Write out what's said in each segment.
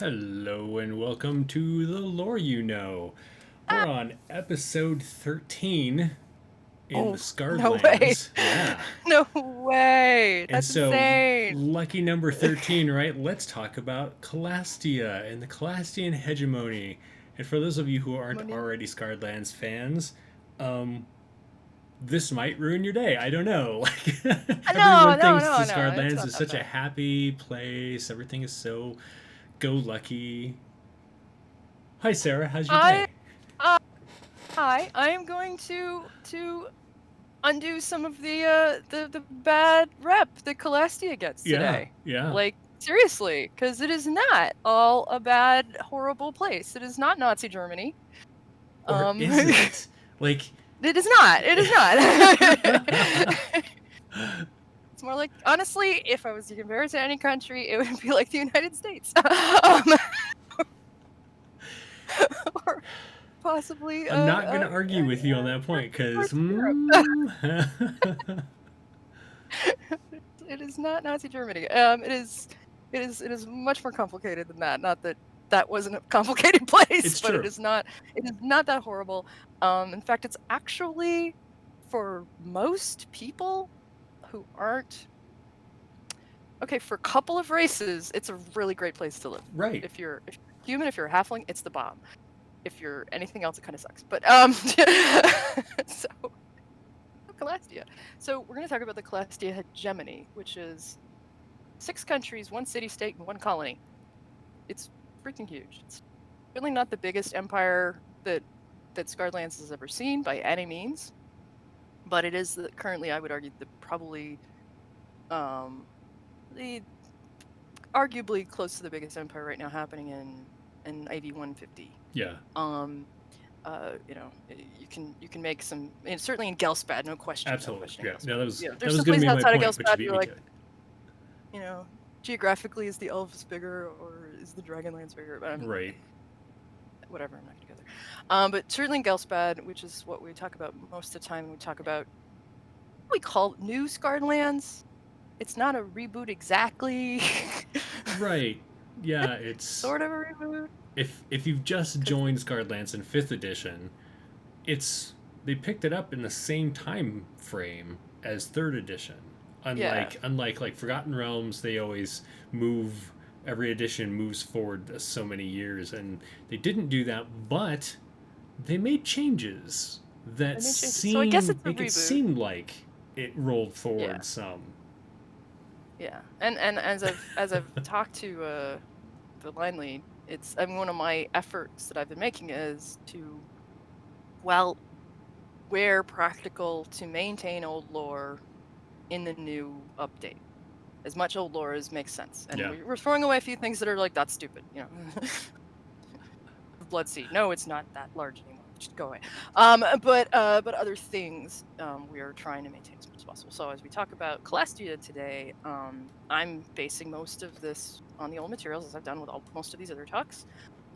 Hello and welcome to the Lore You Know. We're Ah, on episode 13 in the oh, no way. Scarred Yeah. No way. And That's so, insane. lucky number 13, right? Let's talk about Calastia and the Calastian hegemony. And for those of you who aren't Money. already Scarred fans, um, this might ruin your day. I don't know. Like No, everyone no, thinks the no, no. Scarred It's is not that such a bad. happy place. Everything is so go lucky. Hi Sarah, how's your I, day? uh, I am going to undo some of the bad rep that Calastia gets Yeah, today. yeah. Like seriously, because it is not all a bad, horrible place. It is not Nazi Germany. Or is It it? Like is not. It is not. It's more like, honestly, if I was to compare it to any country, it would be like the United States. Or possibly I'm not gonna argue with you on that point because parts of Europe. It is not Nazi Germany. It is much more complicated than that. Not that that wasn't a complicated place, it's but true. it is not. It is not that horrible. In fact, it's actually for most people who aren't okay, for a couple of races, it's a really great place to live. Right. If you're human, if you're a halfling, it's the bomb. If you're anything else, it kind of sucks. But so Calastia. So we're going to talk about the Calastia hegemony, which is 6 countries, 1 city-state, and 1 colony. It's freaking huge. It's really not the biggest empire that Scarlands has ever seen by any means, but it is currently, I would argue, probably the arguably close to the biggest empire right now happening in IV 150. Yeah. You can make some, and certainly in Ghelspad, no question. Absolutely. No question. Yeah. No, that was There's that was some gonna places be my outside of point, but you Ghelspad beat you're me like, to it. geographically, is the Elves bigger or is the Dragonlands bigger? But I mean, Right. whatever, I'm not gonna go there. But certainly in Ghelspad, which is what we talk about most of the time when we talk about what we call new Scarred Lands. It's not a reboot exactly. Right. Yeah, it's Sort of a reboot. if you've just 'Cause joined Scarred in 5th edition, it's they picked it up in the same time frame as 3rd edition. yeah, Unlike like Forgotten Realms, they always move every edition moves forward so many years, and they didn't do that, but they made changes that I made changes. So I guess it's a make it reboot. seem like it rolled Yeah. forward some. Yeah, and as I've talked to the line lead, one of my efforts that I've been making is to, well, where practical, to maintain old lore in the new update, as much old lore as makes sense, and Yeah. we're throwing away a few things that are like, that's stupid, Blood Sea. No, it's not that large anymore. Just go away. But other things we are trying to maintain as much as possible. So as we talk about Calastia today, I'm basing most of this on the old materials, as I've done with most of these other talks.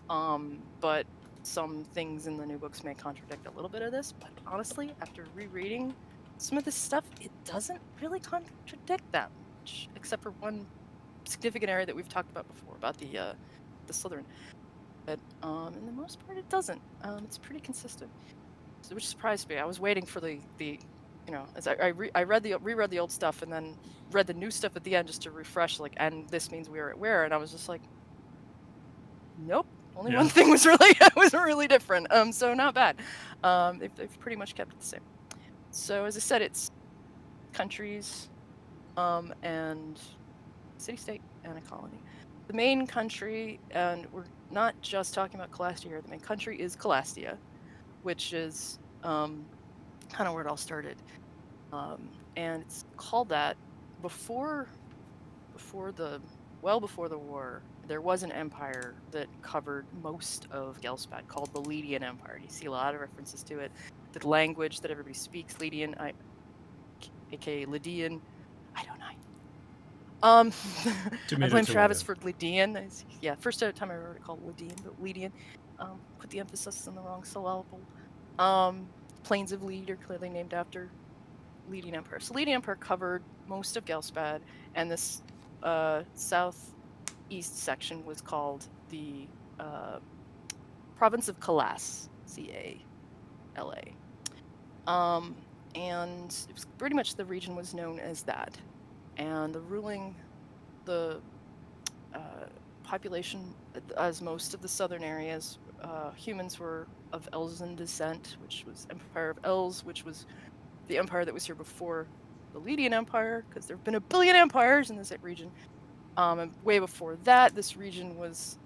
But some things in the new books may contradict a little bit of this. But honestly, after rereading some of this stuff, it doesn't really contradict that much, except for one significant area that we've talked about before, about the Slytherin. But in the most part, it doesn't. It's pretty consistent, which surprised me. I was waiting for the as I reread the old stuff and then read the new stuff at the end just to refresh, like, and this means we are at where, and I was just like, nope. Only Yeah. one thing was really different. So not bad. They've pretty much kept it the same. So as I said, it's countries, and city-state and a colony. The main country, and we're not just talking about Calastia here, the main country is Calastia, which is kind of where it all started. And it's called that before the war. There was an empire that covered most of Ghelspad called the Lydian Empire. You see a lot of references to it. The language that everybody speaks, Lydian, aka Lydian. I don't know. I blame Travis for Lydian. Yeah, first time I heard it called Lydian, but Lydian. Put the emphasis on the wrong syllable. Plains of Lyd are clearly named after Lydian Empire. So Lydian Empire covered most of Ghelspad and this southeast east section was called the province of Calas, Cala. And it was pretty much the region was known as that. And the population, as most of the southern areas, humans were of Elven descent, which was Empire of Elves, which was the empire that was here before the Lydian Empire, because there have been a billion empires in this region. And way before that, this region was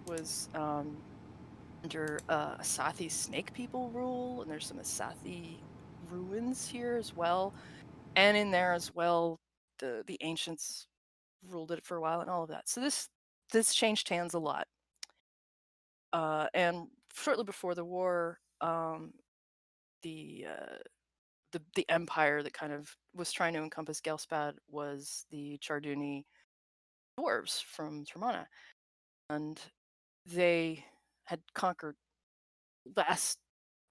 under Asathi snake people rule, and there's some Asathi ruins here as well. And in there as well, the ancients ruled it for a while and all of that. So this changed hands a lot. And shortly before the war, the empire that kind of was trying to encompass Ghelspad was the Charduni dwarves from Termana, and they had conquered vast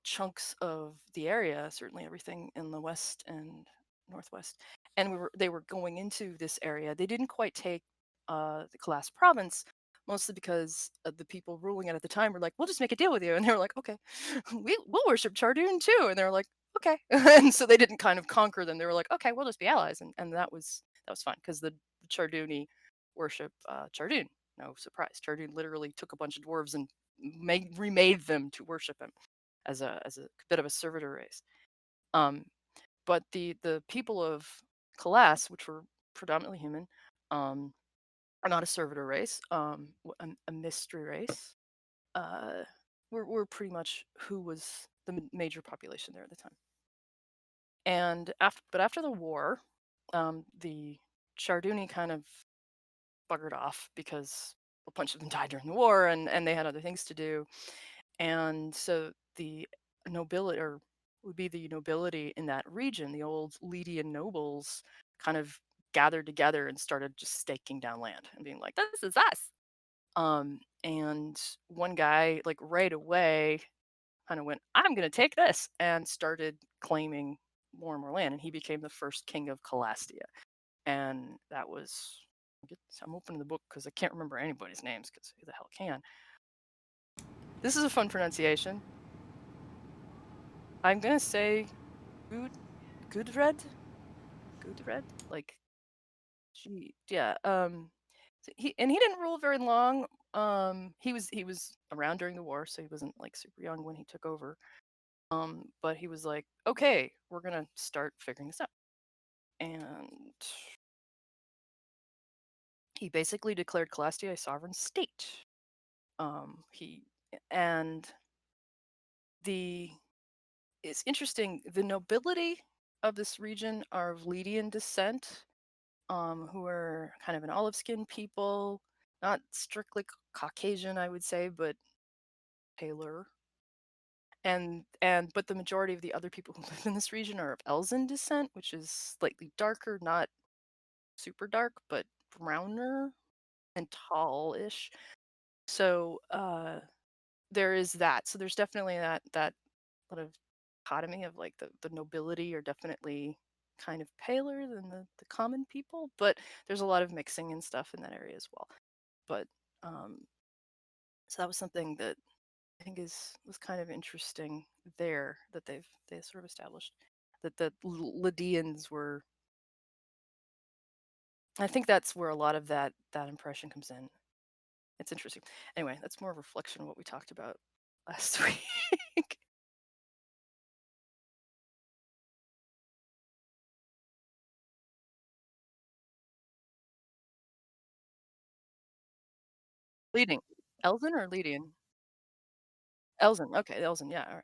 chunks of the area, certainly everything in the west and northwest. And they were going into this area. They didn't quite take the Calas province, mostly because the people ruling it at the time were like, "We'll just make a deal with you," and they were like, "Okay, we'll worship Chardoon too," and they were like, "Okay," and so they didn't kind of conquer them. They were like, "Okay, we'll just be allies," and that was fun because the Charduni worship Chardoon. No surprise, Chardoon literally took a bunch of dwarves and remade them to worship him as a bit of a servitor race. But the people of Calas, which were predominantly human, are not a servitor race, a mystery race. Were pretty much who was the major population there at the time. And after the war, the Charduni kind of buggered off because a bunch of them died during the war, and they had other things to do. And so the nobility, or would be the nobility in that region, the old Lydian nobles, kind of gathered together and started just staking down land and being like, "This is us." And one guy, like right away, kind of went, "I'm going to take this," and started claiming more and more land, and he became the first king of Calastia. And that was, I'm opening the book because I can't remember anybody's names, because who the hell can? This is a fun pronunciation. I'm gonna say Gudred, like, yeah. So he didn't rule very long. He was around during the war, so he wasn't like super young when he took over. But he was like, "Okay, we're gonna start figuring this out," and he basically declared Calastia a sovereign state. He and the It's interesting. The nobility of this region are of Lydian descent, who are kind of an olive skinned people, not strictly Caucasian, I would say, but paler. And but the majority of the other people who live in this region are of Elzen descent, which is slightly darker, not super dark, but browner and tall-ish. So there is that. So there's definitely that sort of dichotomy of like the nobility are definitely kind of paler than the common people, but there's a lot of mixing and stuff in that area as well. But um, so that was something that I think was kind of interesting there, that they sort of established that the Lydians were. I think that's where a lot of that impression comes in. It's interesting. Anyway, that's more a reflection of what we talked about last week. Leading. Elven or Lydian? Elzen. Okay, Elzen. Yeah. All right.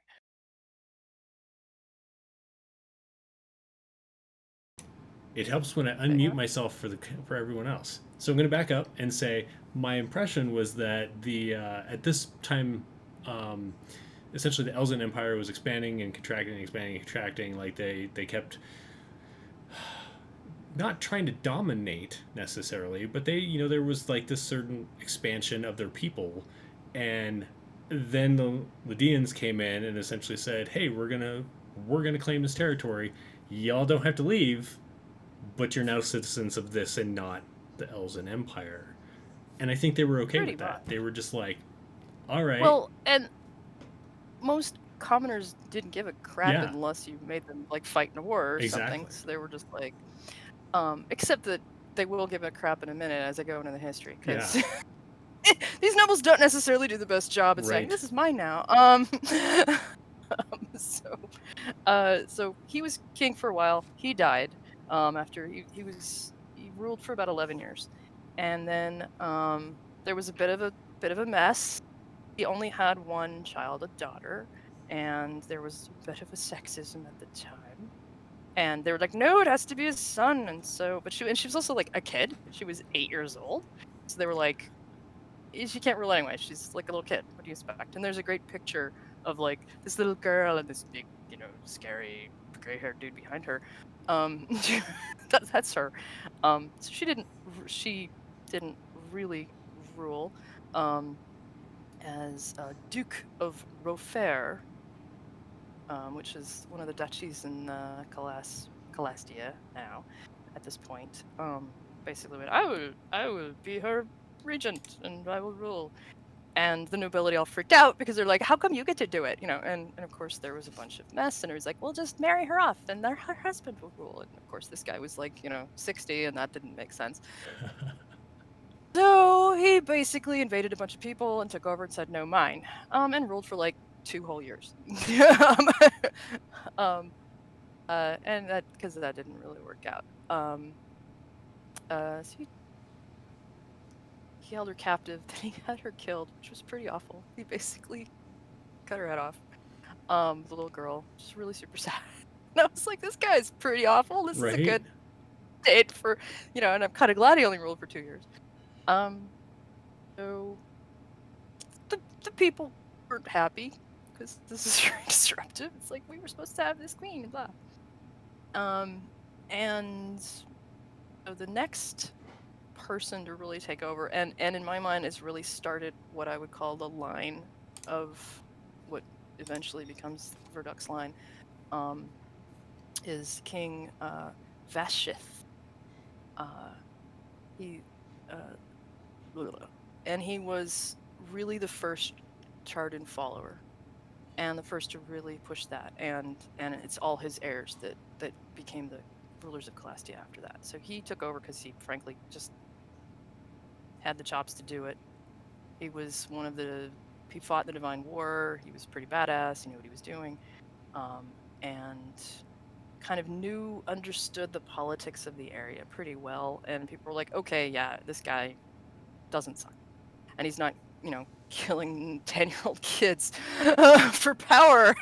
It helps when I Okay, unmute myself for everyone else. So I'm going to back up and say my impression was that the at this time, um, essentially the Elzen Empire was expanding and contracting, expanding and contracting. Like they kept not trying to dominate necessarily, but there was like this certain expansion of their people, and then the Lydians came in and essentially said, "Hey, we're gonna claim this territory. Y'all don't have to leave, but you're now citizens of this and not the Elven Empire." And I think they were okay Pretty with that. much. They were just like, all right. Well, and most commoners didn't give a crap Yeah. unless you made them like fight in a war or something. Exactly. So they were just like, except that they will give a crap in a minute as I go into the history, because these nobles don't necessarily do the best job at saying, Right. this is mine now. So he was king for a while. He died after he ruled for about 11 years. And then there was a bit of a mess. He only had one child, a daughter, and there was a bit of a sexism at the time. And they were like, no, it has to be a son. And so, but she was also like a kid. She was 8 years old. So they were like, she can't rule anyway. She's like a little kid. What do you expect? And there's a great picture of like this little girl and this big, scary gray-haired dude behind her. That's her. So she didn't really rule as Duke of Rofair, which is one of the duchies in Calastia now. At this point, basically, I will be her regent and I will rule. And the nobility all freaked out because they're like, how come you get to do it? And of course there was a bunch of mess, and it was like, well, just marry her off and her husband will rule. And of course this guy was like, 60, and that didn't make sense. So he basically invaded a bunch of people and took over and said, no, mine, and ruled for like 2 whole years. And that, because that didn't really work out. So he held her captive, then he had her killed, which was pretty awful. He basically cut her head off. The little girl, just really super sad. And I was like, this guy's pretty awful. This is a good date for, and I'm kind of glad he only ruled for 2 years. So the people weren't happy because this is very disruptive. It's like, we were supposed to have this queen and blah. And so the next person to really take over, and in my mind has really started what I would call the line of what eventually becomes Virduk's line, is King Vashith. He was really the first Chardon follower, and the first to really push that, and it's all his heirs that became the rulers of Calastia after that. So he took over because he frankly just had the chops to do it. He was he fought the Divine War. He was pretty badass. He knew what he was doing, and kind of understood the politics of the area pretty well. And people were like, okay, yeah, this guy doesn't suck, and he's not, killing 10-year-old kids for power.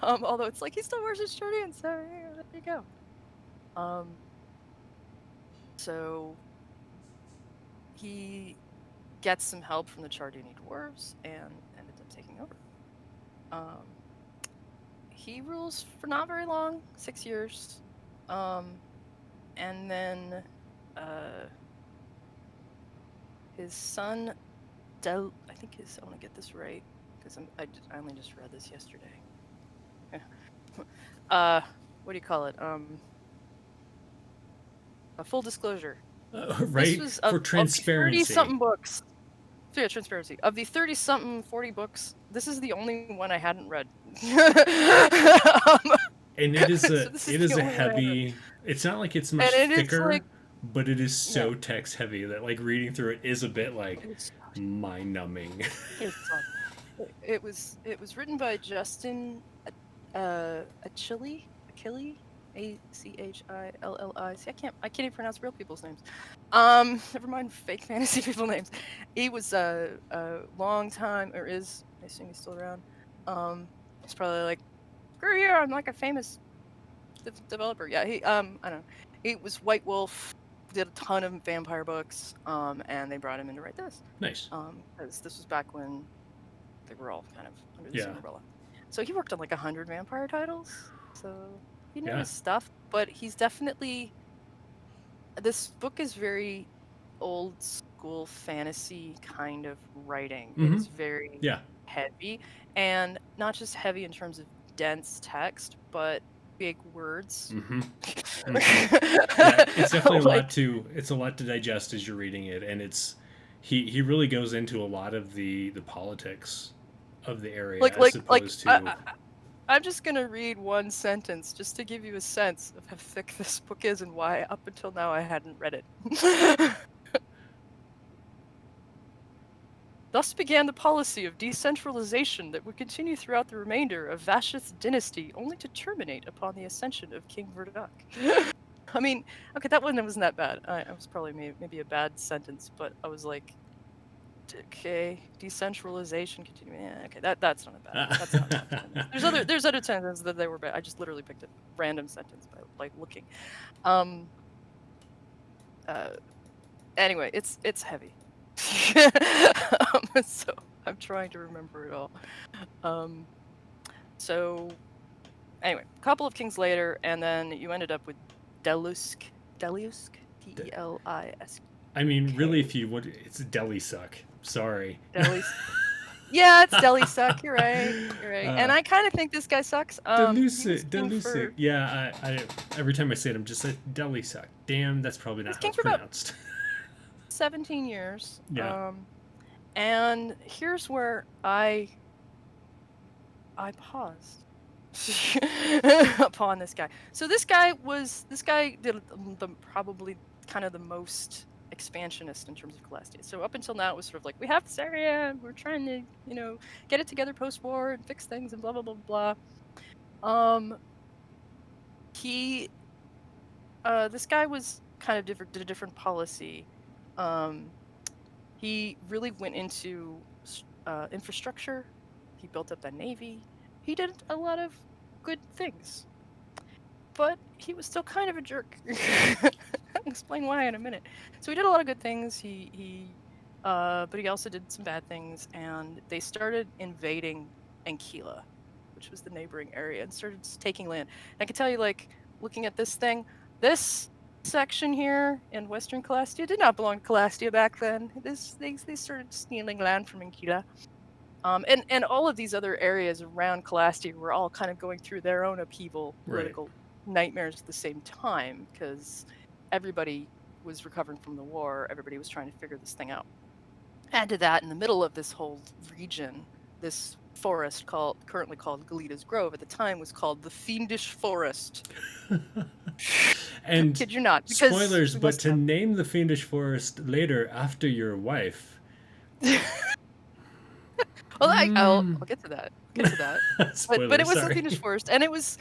Although it's like he still wears his Chardon, so there you go. So he gets some help from the Chardini Dwarves and ended up taking over. He rules for not very long, 6 years. And then his son, I want to get this right, because I only just read this yesterday. What do you call it? A full disclosure. Right? This was for transparency. Of the 30-something books. So yeah, transparency. Of the 30-something, 40 books, this is the only one I hadn't read. And it is a heavy. It's not like it's much thicker, but it is so text heavy that like reading through it is a bit like mind numbing. It was written by Justin Achilli. Achilli. See, I can't even pronounce real people's names. Never mind fake fantasy people names. He was a long time, or is, I assume he's still around. He's probably like, screw you, I'm like a famous developer. Yeah, he I don't know. He was White Wolf, did a ton of vampire books, and they brought him in to write this. Nice. Because this was back when they were all kind of under the same umbrella. So he worked on like 100 vampire titles. So he knows his stuff, but he's definitely, this book is very old school fantasy kind of writing. Mm-hmm. It's very heavy, and not just heavy in terms of dense text, but big words. Mm-hmm. Mm-hmm. Yeah, it's definitely a lot to digest as you're reading it, and it's he really goes into a lot of the politics of the area Like as like like opposed I, to. I I'm just gonna read one sentence just to give you a sense of how thick this book is and why up until now I hadn't read it. Thus began the policy of decentralization that would continue throughout the remainder of Vashith's dynasty, only to terminate upon the ascension of King Virduk. I mean, okay, that one wasn't that bad. I was probably maybe a bad sentence, but I was like, okay, decentralization continue. Yeah, okay, that's not a bad. That's not a bad sentence. There's other sentences that they were bad. I just literally picked a random sentence by like looking. Anyway, it's heavy. So I'm trying to remember it all. So anyway, a couple of kings later, and then you ended up with Delusk, Deliusk, Delisk. I mean, really, if you would, it's Deli suck. Sorry. Delis. Yeah, it's Deli suck. You're right. You're right. And I kind of think this guy sucks. Delusic. Yeah, I every time I say it, I'm just like Deli suck. Damn, that's probably not how it's pronounced. 17 years. Yeah. And here's where I paused upon this guy. So this guy did probably kind of the most expansionist in terms of Calastia. So up until now, it was sort of like, we have this area, we're trying to, get it together post-war and fix things and blah, blah, blah, blah. This guy was kind of different, did a different policy. He really went into infrastructure. He built up a navy. He did a lot of good things. But he was still kind of a jerk. I'll explain why in a minute. So he did a lot of good things. But he also did some bad things. And they started invading Ankyla, which was the neighboring area, and started taking land. And I can tell you, like, looking at this thing, this section here in Western Calastia did not belong to Calastia back then. They started stealing land from Ankyla. And all of these other areas around Calastia were all kind of going through their own upheaval, political nightmares at the same time, because everybody was recovering from the war. Everybody was trying to figure this thing out. Add to that, in the middle of this whole region, this forest currently called Galida's Grove, at the time was called the Fiendish Forest. And kid you not, spoilers, but to name the Fiendish Forest later after your wife. Well, I'll get to that. Spoilers, but it was sorry. the Fiendish Forest, and it was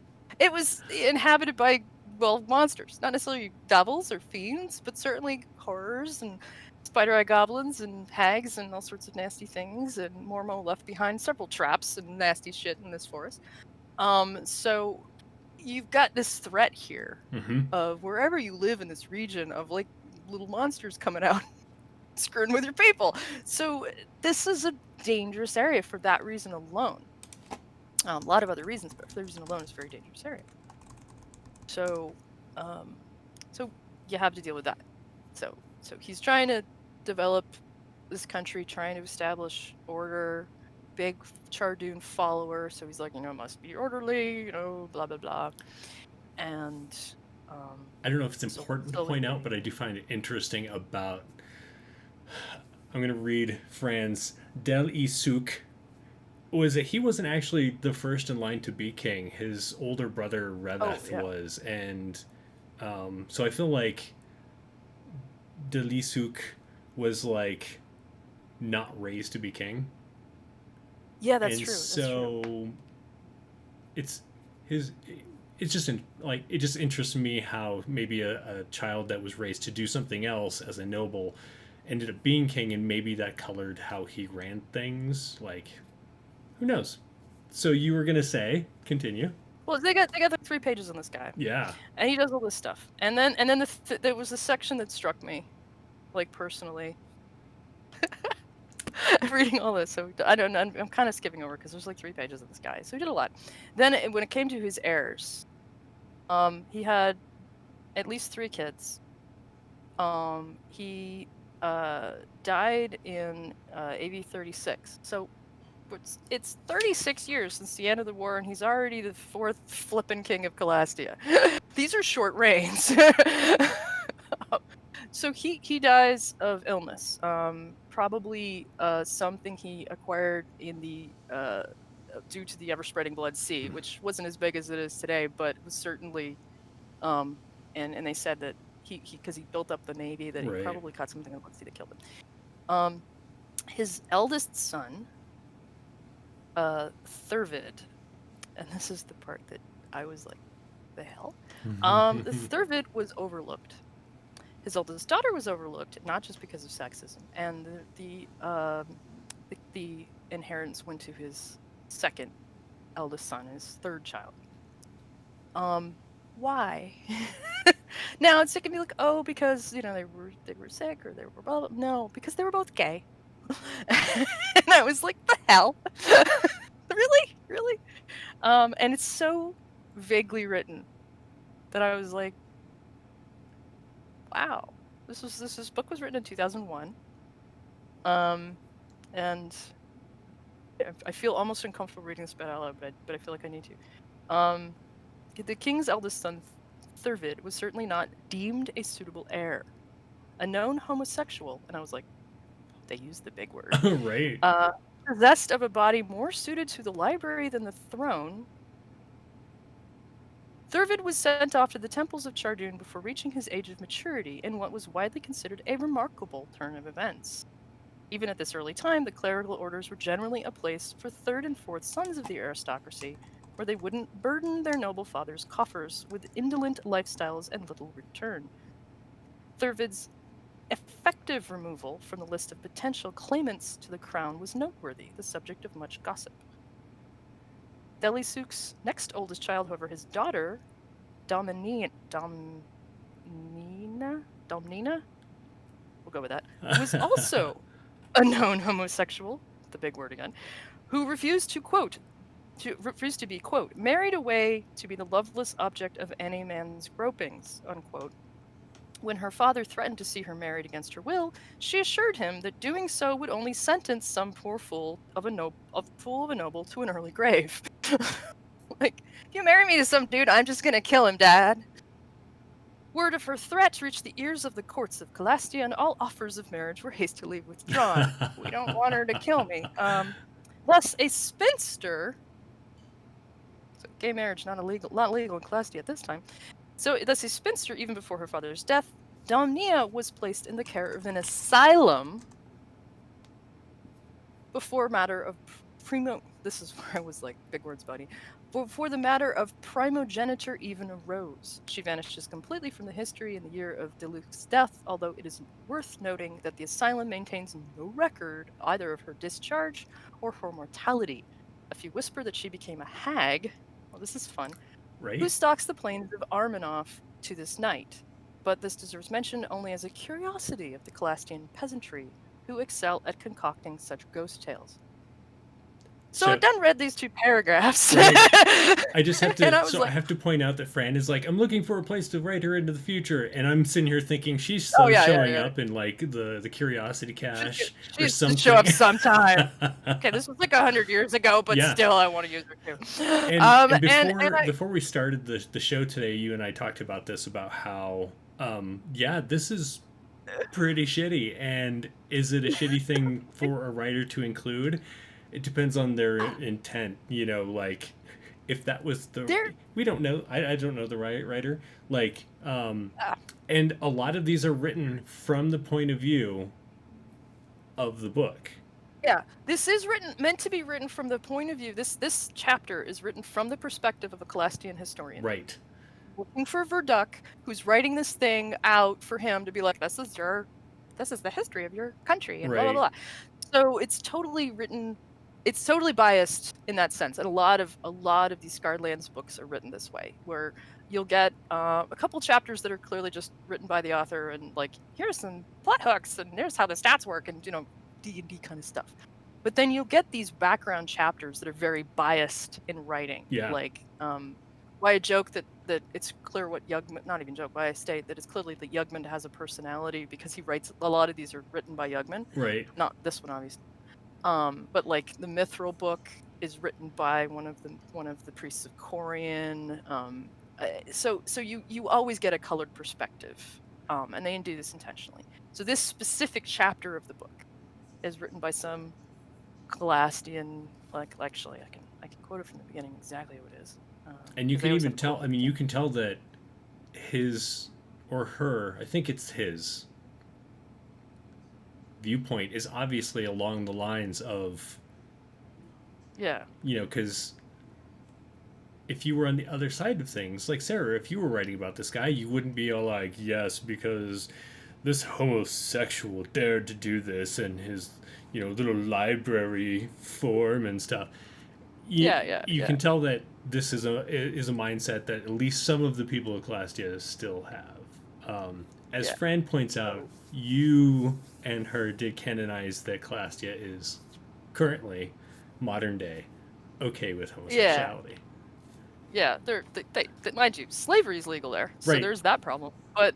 inhabited by, well, monsters, not necessarily devils or fiends, but certainly horrors and spider-eye goblins and hags and all sorts of nasty things. And Mormo left behind several traps and nasty shit in this forest. So you've got this threat here of wherever you live in this region of like little monsters coming out screwing with your people. So this is a dangerous area for that reason alone. A lot of other reasons, but for that reason alone, it's a very dangerous area. So you have to deal with that. So he's trying to develop this country, trying to establish order. Big Chardoon follower, so he's like, must be orderly, blah blah blah. And I don't know if it's important to point out, but I do find it interesting about. I'm going to read Fran's Del Isuk. He wasn't actually the first in line to be king. His older brother Reveth was, and so I feel like Del Isuk was like not raised to be king. Yeah, that's and true. So it's his. It's just it just interests me how maybe a child that was raised to do something else as a noble ended up being king, and maybe that colored how he ran things. Like, who knows? So you were gonna say, continue. Well, they got like 3 pages on this guy. Yeah. And he does all this stuff, and then there was a section that struck me, like personally. I'm reading all this, so I don't know. I'm kind of skipping over because there's like 3 pages of this guy. So he did a lot. Then when it came to his heirs, he had at least 3 kids. He died in AV 36. So it's 36 years since the end of the war, and he's already the 4th flippin' king of Calastia. These are short reigns. So he dies of illness, probably something he acquired in the due to the ever-spreading Blood Sea, which wasn't as big as it is today, but was certainly and they said that he because he built up the navy, that he Right. probably caught something in the Blood Sea that killed him. His eldest son, Thurvid, and this is the part that I was like, the hell? Thurvid was overlooked. His oldest daughter was overlooked, not just because of sexism, and the inheritance went to his second eldest son, his third child. Why? Now it's gonna be like, oh, because they were sick or they were blah, blah. No, because they were both gay. And I was like, the hell? Really? And it's so vaguely written that I was like, wow, this book was written in 2001. And I feel almost uncomfortable reading this bit out loud, but I feel like I need to. The king's eldest son, Thurvid, was certainly not deemed a suitable heir. A known homosexual, and I was like, they used the big word. Right. Possessed of a body more suited to the library than the throne, Thurvid was sent off to the temples of Chardoon before reaching his age of maturity in what was widely considered a remarkable turn of events. Even at this early time, the clerical orders were generally a place for third and fourth sons of the aristocracy, where they wouldn't burden their noble father's coffers with indolent lifestyles and little return. Thurvid's effective removal from the list of potential claimants to the crown was noteworthy, the subject of much gossip. Delisuk's next oldest child, however, his daughter, Domnina, we'll go with that, was also a known homosexual, the big word again, who refused to be, quote, married away to be the loveless object of any man's gropings, unquote. When her father threatened to see her married against her will, she assured him that doing so would only sentence some poor fool of a noble to an early grave. Like, if you marry me to some dude, I'm just gonna kill him, Dad. Word of her threat reached the ears of the courts of Calastia, and all offers of marriage were hastily withdrawn. We don't want her to kill me. Thus, a spinster. So gay marriage not legal in Calastia at this time. So, thus a spinster, even before her father's death, Domnia was placed in the care of an asylum before matter of this is where I was like, big words, buddy. Before the matter of primogeniture even arose. She vanishes completely from the history in the year of Deluxe's death, although it is worth noting that the asylum maintains no record either of her discharge or her mortality. A few whisper that she became a hag. Well, this is fun. Right. Who stalks the plains of Armanoff to this night. But this deserves mention only as a curiosity of the Calastian peasantry, who excel at concocting such ghost tales. So I've done read these two paragraphs. Right. I just have to. I have to point out that Fran is like, I'm looking for a place to write her into the future, and I'm sitting here thinking she's showing up in like the curiosity cache or something. Show up sometime. Okay, this was like 100 years ago, but still, I want to use her too. And before we started the show today, you and I talked about this, about how this is pretty shitty, and is it a shitty thing for a writer to include? It depends on their intent, like if that was we don't know. I don't know the writer. Like, and a lot of these are written from the point of view of the book. Yeah, this is meant to be written from the point of view. This chapter is written from the perspective of a Calastian historian. Right. Looking for Virduk, who's writing this thing out for him to be like, this is the history of your country, and blah, blah, blah. So it's totally written. It's totally biased in that sense, and a lot of these Scarred Lands books are written this way, where you'll get a couple chapters that are clearly just written by the author, and like, here's some plot hooks, and here's how the stats work, and D&D kind of stuff. But then you'll get these background chapters that are very biased in writing. Yeah. Like, why I joke that it's clear what Yugman, not even joke, why I state that it's clearly that Yugman has a personality, because he writes, a lot of these are written by Yugman. Right. Not this one, obviously. But like the Mithril book is written by one of the priests of Corian. So you always get a colored perspective, and they do this intentionally. So this specific chapter of the book is written by some Calastian. Like, actually, I can quote it from the beginning exactly what it is. And you 'Cause they can always even have tell. quote I mean, you can tell that his or her. I think it's his viewpoint is obviously along the lines of, Yeah, because if you were on the other side of things, like Sarah, if you were writing about this guy, you wouldn't be all like, yes, because this homosexual dared to do this and his, little library form and stuff. You, you yeah, can tell that this is a mindset that at least some of the people of Calastia still have. As yeah. Fran points out, you and her did canonize that Calastia is currently modern day okay with Yeah, homosexuality. yeah. Mind you, slavery is legal there, so Right. there's that problem. But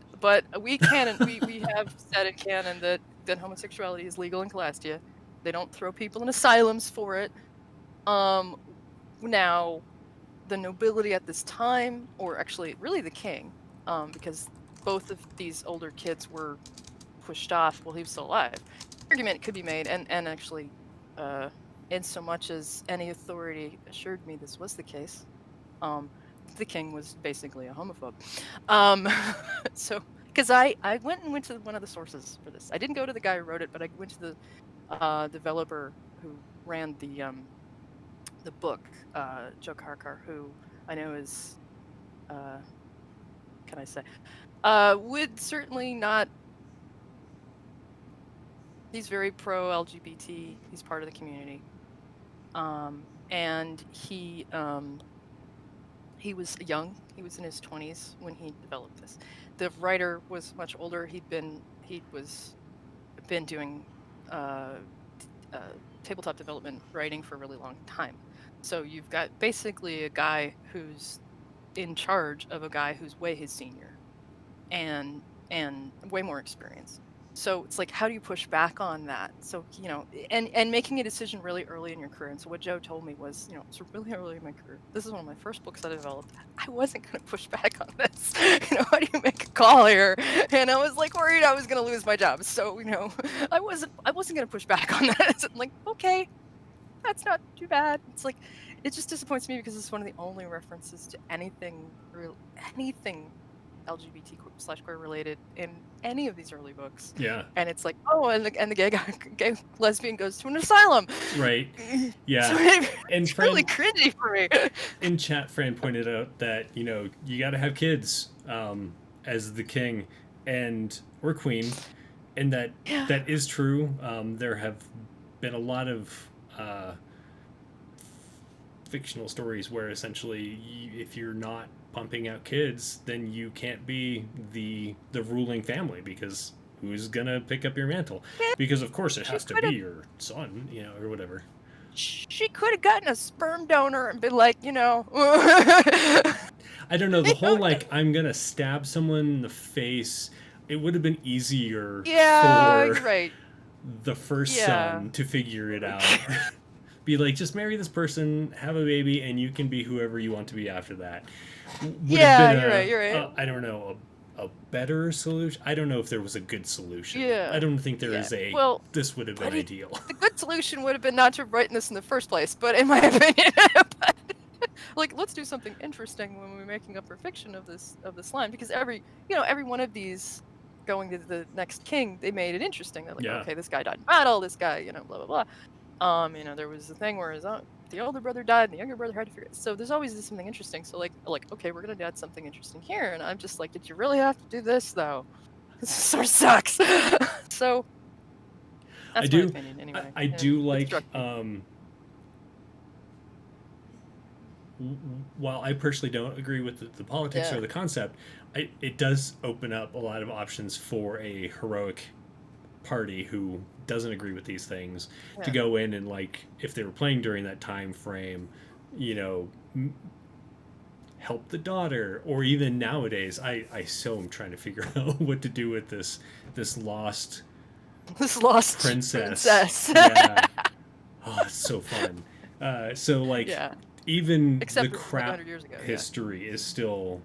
we have said in canon that homosexuality is legal in Calastia. They don't throw people in asylums for it. Now, the nobility at this time, or actually really the king, because both of these older kids were pushed off while he was still alive. Argument could be made, and actually, in so much as any authority assured me this was the case, the king was basically a homophobe. So, because I went to one of the sources for this. I didn't go to the guy who wrote it, but I went to the developer who ran the book, Joe Karkar, who I know is, can I say, would certainly not. He's very pro LGBT. He's part of the community, and he was young. He was in his 20s when he developed this. The writer was much older. He was been doing tabletop development writing for a really long time. So you've got basically a guy who's in charge of a guy who's way his senior and way more experience. So it's like, how do you push back on that? So, and making a decision really early in your career. And so what Joe told me was, so really early in my career, this is one of my first books I developed. I wasn't going to push back on this. How do you make a call here? And I was like worried I was going to lose my job. So, I wasn't going to push back on that. It's like, okay, that's not too bad. It's like, it just disappoints me because it's one of the only references to anything LGBT/queer related in any of these early books. Yeah. And it's like, oh, and the gay lesbian goes to an asylum. Right. Yeah. So it's really cringy for me. In chat, Fran pointed out that, you got to have kids as the king or queen. And that is true. There have been a lot of fictional stories where essentially if you're not pumping out kids, then you can't be the ruling family, because who's gonna pick up your mantle? Because of course it has to be your son, or whatever. She could have gotten a sperm donor and been like, I don't know, the whole I'm gonna stab someone in the face, it would have been easier for right. the first son to figure it out. Be like, just marry this person, have a baby, and you can be whoever you want to be after that. You're right. I don't know, a better solution. I don't know if there was a good solution. Yeah. I don't think there is this would have been ideal. The good solution would have been not to have written this in the first place, but in my opinion, let's do something interesting when we're making up our fiction of this line, because every one of these going to the next king, they made it interesting. They're like, okay, this guy died in battle, this guy, blah blah blah. There was the thing where the older brother died and the younger brother had to figure it. So there's always something interesting. So okay, we're gonna add something interesting here, and I'm just like, did you really have to do this though? This sort of sucks. So that's my opinion anyway. I do like while I personally don't agree with the politics or the concept, it does open up a lot of options for a heroic party who doesn't agree with these things to go in and, if they were playing during that time frame, help the daughter. Or even nowadays, I so am trying to figure out what to do with this lost princess. Yeah. Oh, it's so fun. Even except the crap history is still,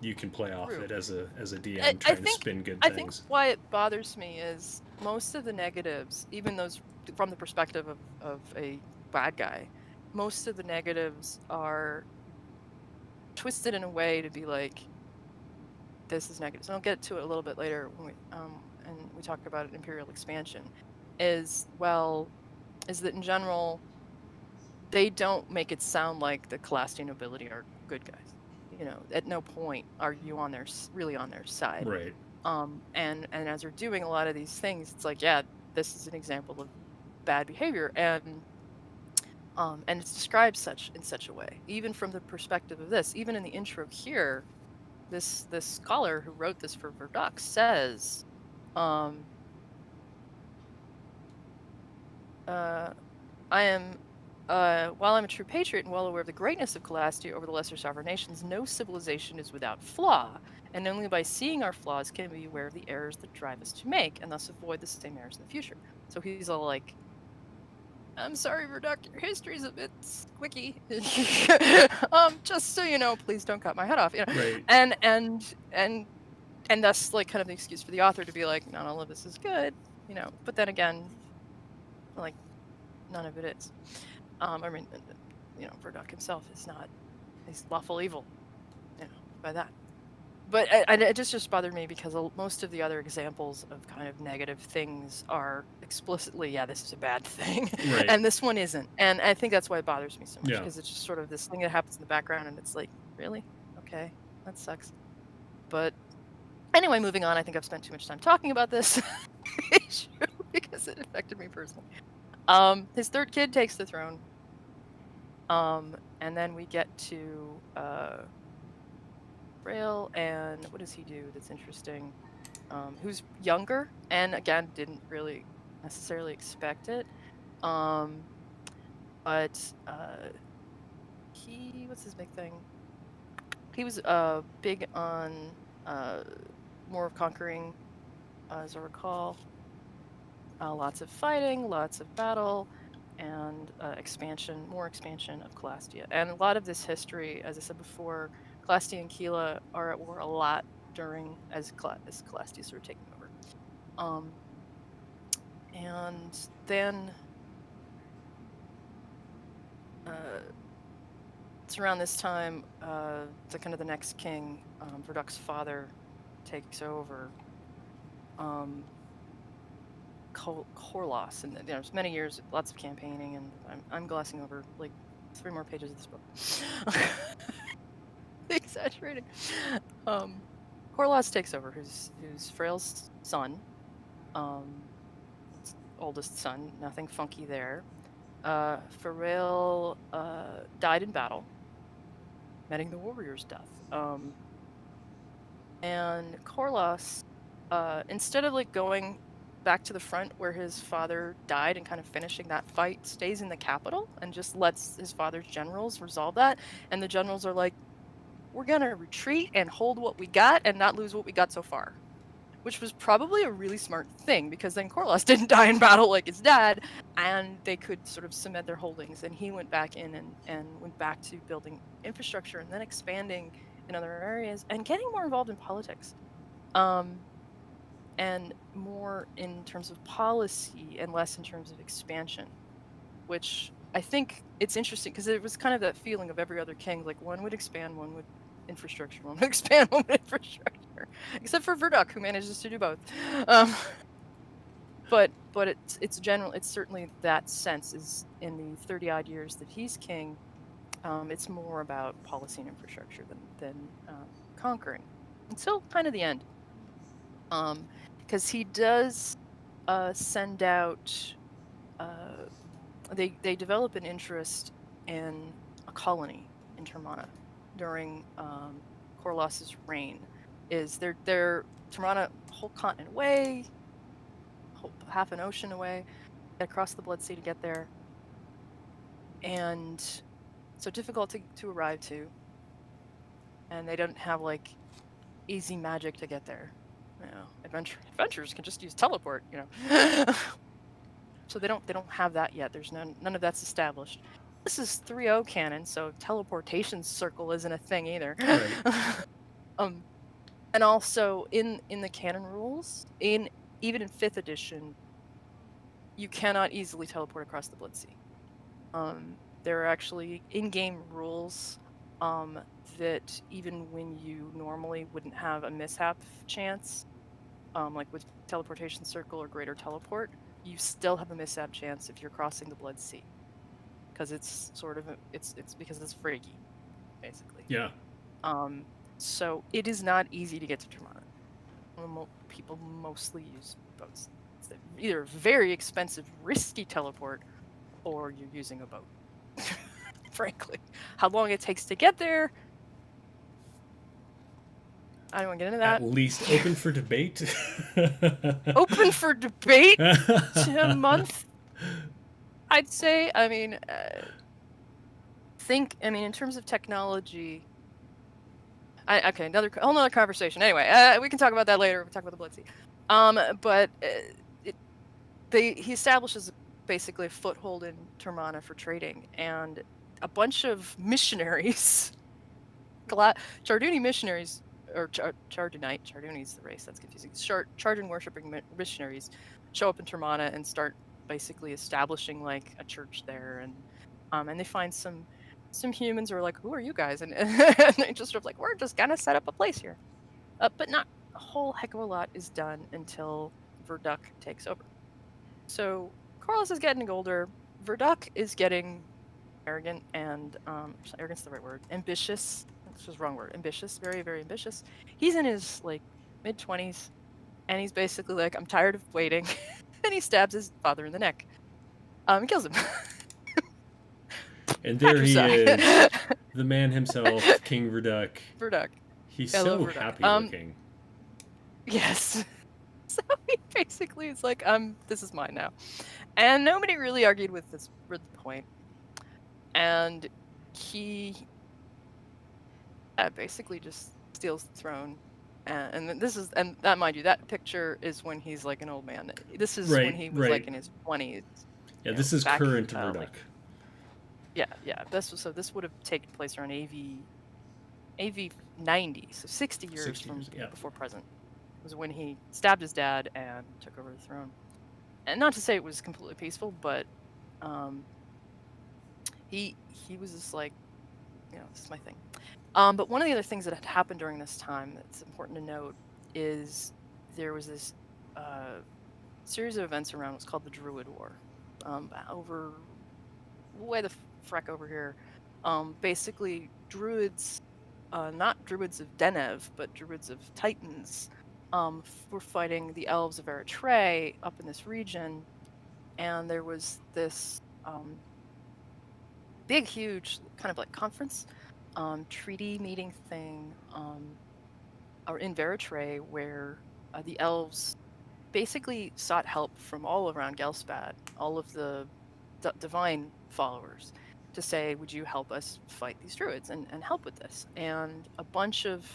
you can play off it as a DM trying to spin good things. I think why it bothers me is most of the negatives, even those from the perspective of a bad guy, most of the negatives are twisted in a way to be like, this is negative. So I'll get to it a little bit later when we talk about imperial expansion. Is that in general they don't make it sound like the Calastia nobility are good guys. You know, at no point are you really on their side. Right. And as they're doing a lot of these things, it's like, yeah, this is an example of bad behavior, and it's described in such a way, even from the perspective of this. Even in the intro here, this scholar who wrote this for Virduk says, I am, while I'm a true patriot and well aware of the greatness of Calastia over the lesser sovereign nations, no civilization is without flaw, and only by seeing our flaws can we be aware of the errors that drive us to make, and thus avoid the same errors in the future. So he's all like, I'm sorry, Virduk, your history's a bit squicky. Just so you know, please don't cut my head off. You know? Right. And that's like kind of the excuse for the author to be like, not all of this is good, you know. But then again, like, none of it is. I mean, you know, Virduk himself he's lawful evil, you know, by that. But it just bothered me because most of the other examples of kind of negative things are explicitly, yeah, this is a bad thing, Right. and this one isn't. And I think that's why it bothers me so much, Yeah. because it's just sort of this thing that happens in the background, and it's like, really? Okay, that sucks. But anyway, moving on. I think I've spent too much time talking about this issue because it affected me personally. His third kid takes the throne. And then we get to Rail, and what does he do that's interesting? Who's younger, and again, didn't really necessarily expect it. But what's his big thing? He was big on more of conquering, as I recall. Lots of fighting, lots of battle, and more expansion of Calastia. And a lot of this history, as I said before, Calastia and Keela are at war a lot during as Calastia is sort of taking over. And then it's around this time the next king, Virduk's father, takes over. Corlos, and there's many years, lots of campaigning, and I'm glossing over like 3 more pages of this book. Exaggerating. Corlos takes over, who's Frail's son, oldest son. Nothing funky there. Frail died in battle, meeting the warrior's death. And Corlos, instead of like going back to the front where his father died and kind of finishing that fight, stays in the capital and just lets his father's generals resolve that. And the generals are like, we're gonna retreat and hold what we got and not lose what we got so far, which was probably a really smart thing, because then Corlos didn't die in battle like his dad, and they could sort of cement their holdings. And he went back in and went back to building infrastructure and then expanding in other areas and getting more involved in politics. And more in terms of policy and less in terms of expansion, which I think it's interesting because it was kind of that feeling of every other king, like one would expand, one would infrastructure, one would expand, one would infrastructure, except for Virduk, who manages to do both. But it's certainly that sense is in the 30 odd years that he's king. It's more about policy and infrastructure than conquering until kind of the end. Because he does send out, they develop an interest in a colony in Termana during Corlos's reign. Is they're Termana, a whole continent away, half an ocean away, across the Blood Sea to get there, and so difficult to arrive to, and they don't have like easy magic to get there. You know, adventurers can just use teleport, you know. So they don't have that yet. There's none of that's established. This is 3.0 canon, so teleportation circle isn't a thing either. Right. And also in the canon rules, in even in 5th edition, you cannot easily teleport across the Blood Sea. There are actually in-game rules that even when you normally wouldn't have a mishap chance, like with teleportation circle or greater teleport, you still have a mishap chance if you're crossing the Blood Sea, because it's sort of it's because it's friggy, basically. Yeah. So it is not easy to get to Termana. People mostly use boats. It's either a very expensive, risky teleport, or you're using a boat. Frankly, how long it takes to get there, I don't want to get into that. At least open for debate. Open for debate. A month, I'd say. I mean, in terms of technology. Okay, whole nother conversation. Anyway, we can talk about that later. We'll talk about the Blood Sea. But he establishes basically a foothold in Termana for trading, and a bunch of missionaries, Charduni missionaries, or Chardunite, Charduni's the race, that's confusing. Chardun worshipping missionaries show up in Termana and start basically establishing like a church there, and they find some humans who are like, who are you guys? And they just sort of like, we're just gonna set up a place here. But not a whole heck of a lot is done until Virduk takes over. So Carlos is getting older. Virduk is getting arrogant and arrogant's the right word. Ambitious. This was the wrong word. Ambitious. Very, very ambitious. He's in his like mid-20s, and he's basically like, I'm tired of waiting. And he stabs his father in the neck. And kills him. And there he is, the man himself, King Virduk. Virduk. He's so happy looking. Yes. So he basically is like, this is mine now. And nobody really argued with this point. And he basically just steals the throne. And that, mind you, that picture is when he's like an old man. This is when he was like in his 20s. Yeah, this is current Virduk. Like, yeah. This would have taken place around AV 90, so 60 years before present. Was when he stabbed his dad and took over the throne. And not to say it was completely peaceful, but he was just like, this is my thing. But one of the other things that had happened during this time that's important to note is there was this series of events around what's called the Druid War. Over way the freck over here. Basically, druids, not druids of Denev, but druids of Titans, were fighting the Elves of Eritrea up in this region, and there was this big, huge kind of like conference, treaty meeting thing, or in Eritrea, where the Elves basically sought help from all around Ghelspad, all of the divine followers, to say, would you help us fight these druids and help with this? And a bunch of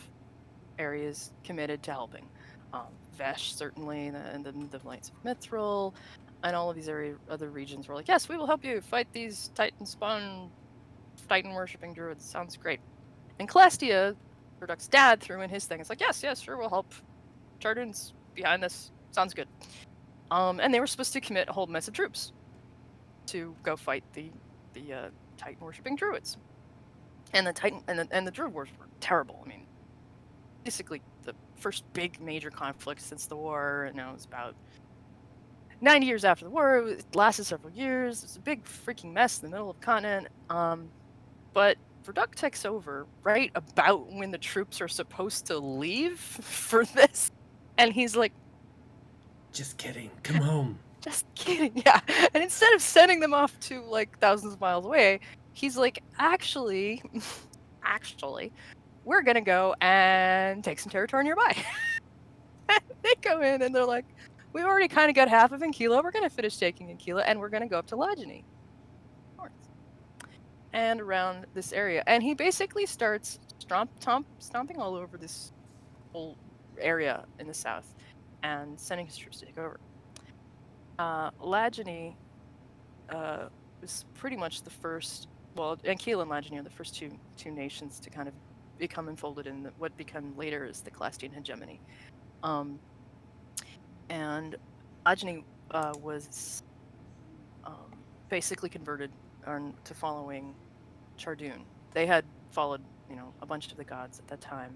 areas committed to helping. Vesh, certainly, and the Knights of Mithril, and all of these other regions were like, yes, we will help you fight these Titan worshipping druids. Sounds great. And Calastia, Virduk's dad, threw in his thing. It's like, yes, sure, we'll help. Chardun's behind this. Sounds good. And they were supposed to commit a whole mess of troops to go fight the Titan worshipping druids. And the Druid Wars were terrible. I mean, basically the first big major conflict since the war, and now it's about 90 years after the war. It lasted several years. It's a big freaking mess in the middle of the continent. But Virduk takes over right about when the troops are supposed to leave for this, and he's like, just kidding, come home. Just kidding, yeah. And instead of sending them off to like thousands of miles away, he's like, actually, we're gonna go and take some territory nearby. And they go in and they're like, we've already kind of got half of Ankila. We're gonna finish taking Ankila, and we're gonna go up to Lagini, north, and around this area. And he basically starts stomping all over this whole area in the south and sending his troops to take over. Lagini was pretty much the first. Well, Ankila and Lagini are the first two nations to kind of become enfolded in what become later as the Calastian hegemony. and Ajani was basically converted to following Chardoon. They had followed, a bunch of the gods at that time,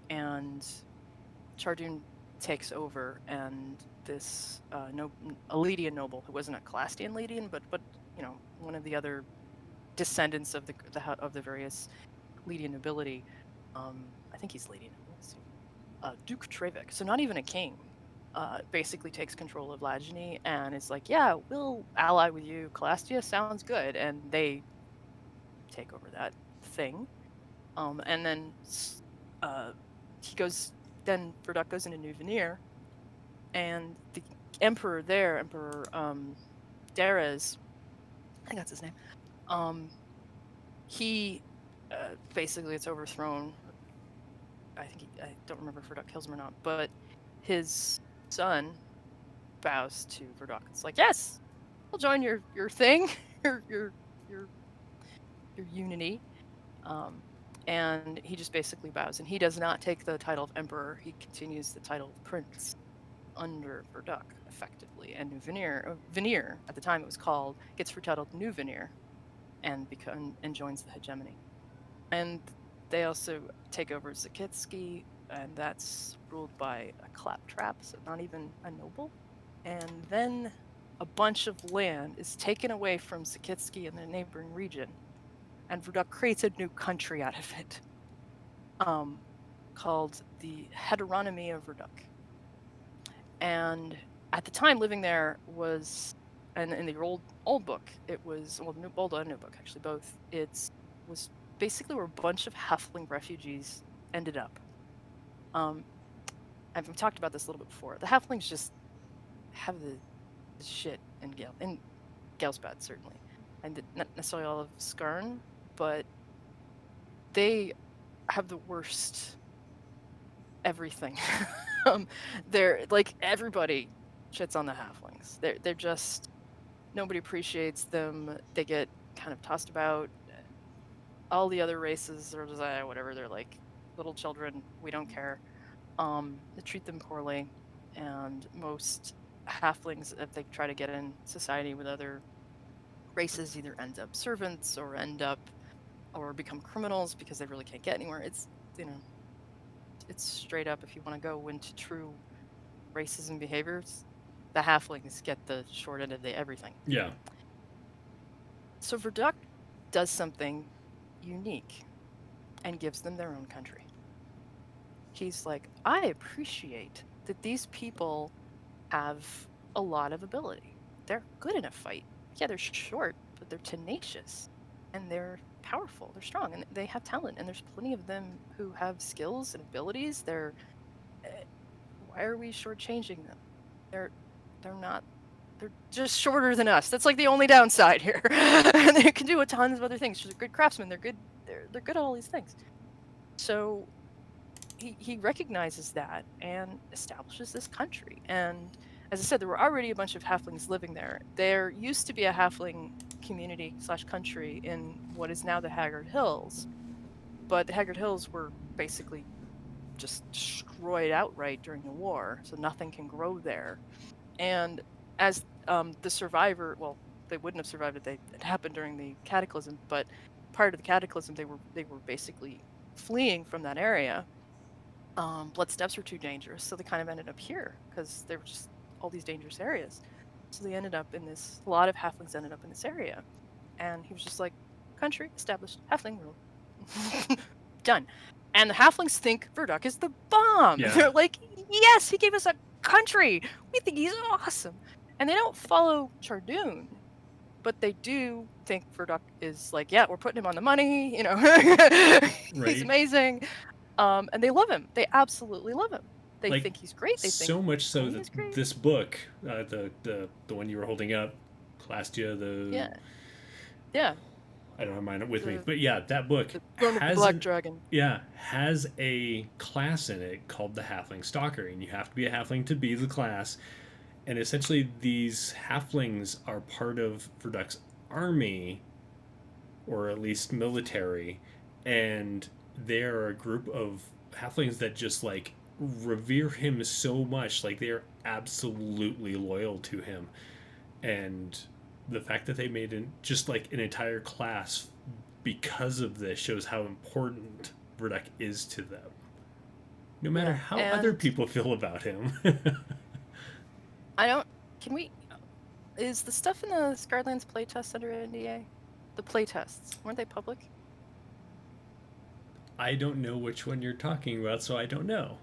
and Chardoon takes over, and this a Lydian noble who wasn't a Calastian Lydian, but one of the other descendants of the various Lydian nobility. I think he's Lydian. Duke Trevik, so not even a king, basically takes control of Lagny and is like, yeah, we'll ally with you. Calastia sounds good, and they take over that thing. And then Virduk goes into New Veneer, and the emperor there, Emperor Darez, I think that's his name. He basically gets overthrown. I don't remember if Virduk kills him or not, but his son bows to Virduk. It's like, yes, I'll join your thing, your unity. And he just basically bows, and he does not take the title of emperor. He continues the title of prince under Virduk, effectively. And Veneer, at the time it was called, gets retitled New Veneer, and joins the hegemony. And they also take over Zakitsky, and that's ruled by a claptrap, so not even a noble. And then a bunch of land is taken away from Zakitsky and the neighboring region, and Virduk creates a new country out of it, called the Heteronomy of Virduk. And at the time, living there was, and in the old book, it was, well, new book actually, both. It was basically where a bunch of Halfling refugees ended up. I've talked about this a little bit before. The Halflings just have the shit in Ghelspad, certainly, and not necessarily all of Skarn, but they have the worst everything. They're like, everybody shits on the Halflings. They're just, nobody appreciates them. They get kind of tossed about. All the other races are just whatever. They're like little children. We don't care. They treat them poorly, and most Halflings, if they try to get in society with other races, either end up servants or become criminals because they really can't get anywhere. It's straight up, if you want to go into true racism behaviors, the Halflings get the short end of everything. Yeah. So Virduk does something unique and gives them their own country. He's like, I appreciate that these people have a lot of ability. They're good in a fight. Yeah, they're short, but they're tenacious, and they're powerful. They're strong, and they have talent, and there's plenty of them who have skills and abilities. Why are we shortchanging them? They're not. They're just shorter than us. That's like the only downside here. And they can do a ton of other things. They're good craftsmen. They're good at all these things. So he recognizes that and establishes this country. And as I said, there were already a bunch of Halflings living there. There used to be a Halfling community / country in what is now the Haggard Hills, but the Haggard Hills were basically just destroyed outright during the war, so nothing can grow there. And as the survivor, well, they wouldn't have survived it. It happened during the Cataclysm, but prior to the Cataclysm, they were basically fleeing from that area. Blood Steppes were too dangerous, so they kind of ended up here because there were just all these dangerous areas. So they ended up in this. A lot of Halflings ended up in this area, and he was just like, "Country established, Halfling rule, done." And the Halflings think Virduk is the bomb. Yeah. They're like, "Yes, he gave us a country. We think he's awesome." And they don't follow Chardoon, but they do think Virduk is like, "Yeah, we're putting him on the money. He's amazing." And they love him. They absolutely love him. They think he's great. They think so much so that this book, the one you were holding up, Calastia, yeah. I don't have mine with me, but yeah, that book has Black Dragon. Yeah, has a class in it called the Halfling Stalker, and you have to be a Halfling to be the class. And essentially, these Halflings are part of Virduk's army, or at least military, and they're a group of Halflings that just like revere him so much. Like, they're absolutely loyal to him. And the fact that they made just like an entire class because of this shows how important Virduk is to them. No matter Yeah, how other and people feel about him. I don't. Can we? Is the stuff in the Scarlands playtest under NDA? The playtests weren't they public? I don't know which one you're talking about, so I don't know.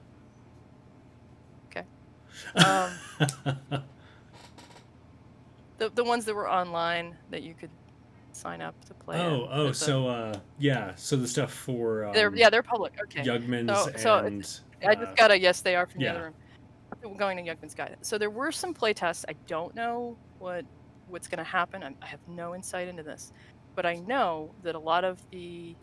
Okay. Um, the ones that were online that you could sign up to play in. Yeah, so the stuff for They're public. Okay. Yugman's So and I just got a yes. They are from the other yeah, room. We're going to Yugman's guide. So there were some playtests. I don't know what's going to happen. I have no insight into this, but I know that a lot of the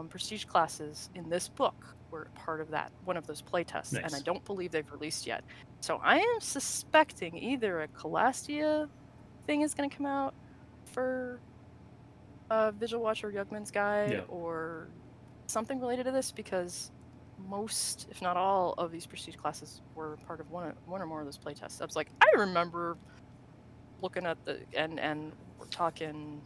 prestige classes in this book were part of that, one of those playtests, and I nice. don't believe they've released yet. So I am suspecting either a Calastia thing is going to come out for Vigil Watch or Yugman's Guide, Yeah, or something related to this, because most, if not all, of these prestige classes were part of one or more of those playtests. I was like, I remember looking at and we're talking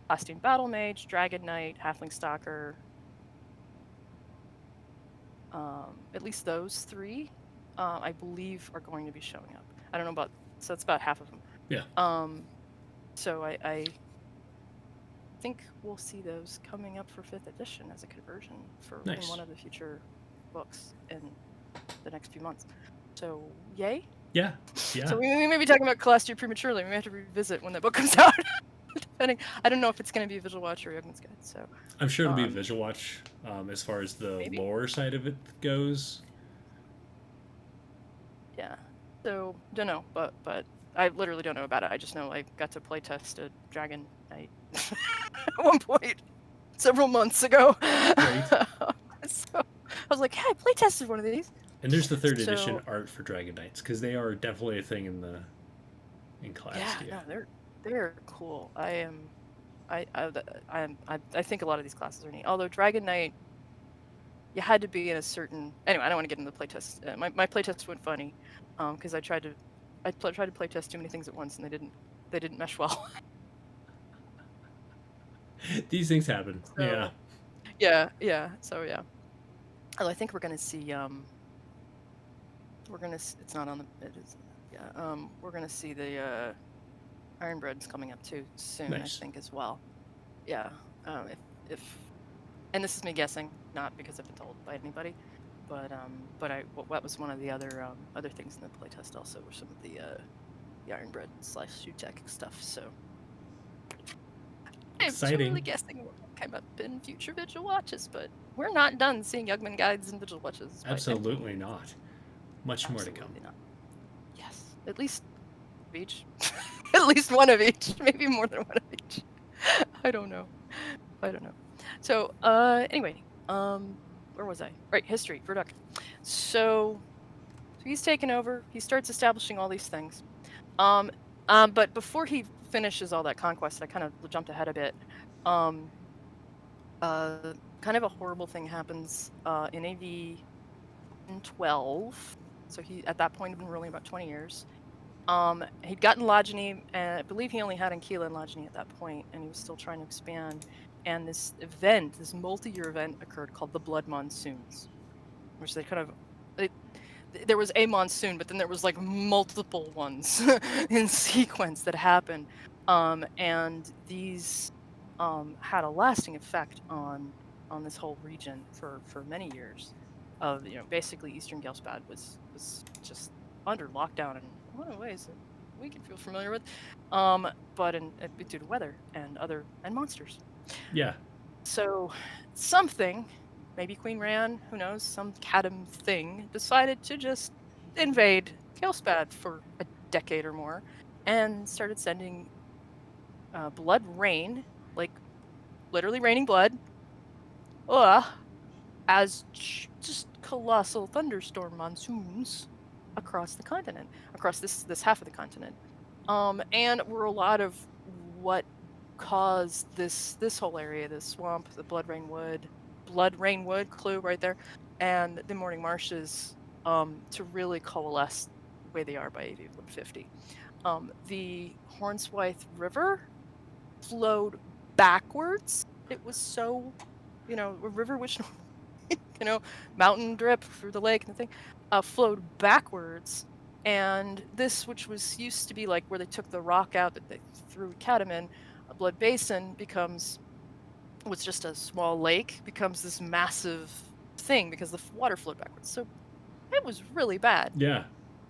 Calastia Battle Mage, Dragon Knight, Halfling Stalker. At least those three, I believe, are going to be showing up. I don't know about, so that's about half of them. yeah. So I think we'll see those coming up for 5th edition as a conversion for in Nice. one of the future books in the next few months. So yay! Yeah, yeah. So we may be talking about Calastia prematurely. We may have to revisit when that book comes out. Depending, I don't know if it's going to be Vigil Watch or Yugman's Guide. So I'm sure it'll be Visual Watch as far as the maybe? lore side of it goes. Yeah. So don't know, but I literally don't know about it. I just know I got to playtest a Dragon Knight at one point several months ago. Right. So I was like, yeah, I playtested one of these. And there's the 3rd So- edition art for Dragon Knights because they are definitely a thing in Calastia. Yeah, no, they're cool. I think a lot of these classes are neat. Although Dragon Knight, you had to be in a certain. Anyway, I don't want to get into the playtest. My playtest went funny, because I tried to playtest too many things at once, and they didn't mesh well. These things happen. So- Yeah. Yeah. So yeah. Although I think we're gonna see. It's not on the. It is. Yeah. We're gonna see the Ironbread's coming up too soon. Nice. I think as well. Yeah. If and this is me guessing, not because I've been told by anybody, but what was one of the other things in the playtest also were some of the Ironbread / shoe tech stuff. So I'm Exciting. totally guessing what will come up in future Vigil Watches, but we're not done seeing Yugman guides and Vigil Watches. by Absolutely not. Much more to come. Absolutely not. Yes, at least of each. At least one of each. Maybe more than one of each. I don't know. So, anyway, where was I? Right, history, Virduk. So he's taken over. He starts establishing all these things. But before he finishes all that conquest, I kind of jumped ahead a bit. Kind of a horrible thing happens in AD 12. So he, at that point, had been ruling about 20 years. He'd gotten Logeny, and I believe he only had Ankyla and Logeny at that point, and he was still trying to expand. And this multi-year event occurred called the Blood Monsoons, which they kind of, there was a monsoon, but then there was like multiple ones in sequence that happened, and these had a lasting effect on this whole region for many years. Of basically Eastern Ghelspad was just under lockdown in a lot of ways that we can feel familiar with, but due to weather and monsters. Yeah. So something, maybe Queen Ran, who knows, some Cadam thing, decided to just invade Ghelspad for a decade or more, and started sending blood rain, like literally raining blood, as just colossal thunderstorm monsoons across the continent, across this half of the continent, and were a lot of what caused this whole area, this swamp, the blood rain wood clue right there, and the morning marshes, to really coalesce way they are by AV 150. The Hornswithe River flowed backwards. It was so, a river which, mountain drip through the lake and the thing, flowed backwards. And this, which was used to be like where they took the rock out that they threw Catam in, a blood basin was just a small lake, becomes this massive thing because the water flowed backwards. So it was really bad. Yeah.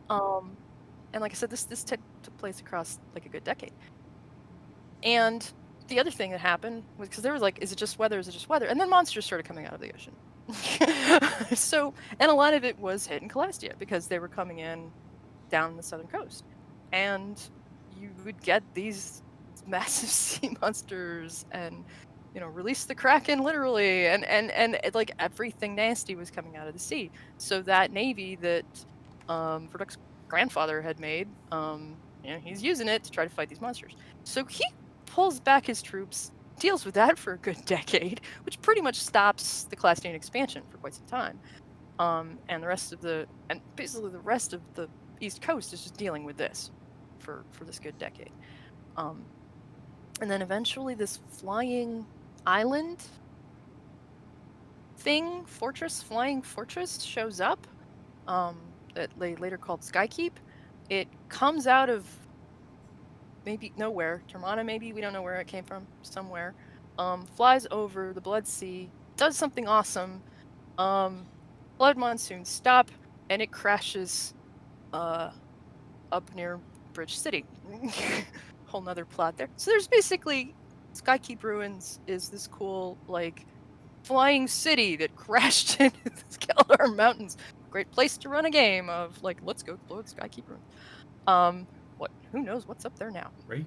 And like I said, this took place across like a good decade. And the other thing that happened was because there was like, is it just weather? Is it just weather? And then monsters started coming out of the ocean. So, and a lot of it was hit in Calastia because they were coming in down the southern coast, and you would get these massive sea monsters and release the Kraken literally, and like everything nasty was coming out of the sea. So that navy that Virduk's grandfather had made, he's using it to try to fight these monsters. So he pulls back his troops, deals with that for a good decade, which pretty much stops the Calastian expansion for quite some time. And basically the rest of the East Coast is just dealing with this for this good decade. And then eventually this flying island thing, flying fortress shows up, that they later called Skykeep. It comes out of maybe nowhere, Termana maybe, we don't know where it came from, somewhere, flies over the Blood Sea, does something awesome, Blood Monsoons stop, and it crashes up near Bridge City. Whole nother plot there. So there's basically, Skykeep Ruins is this cool, like, flying city that crashed into the Skeldar Mountains. Great place to run a game of, like, let's go explore the Skykeep Ruins. Who knows what's up there now? Right.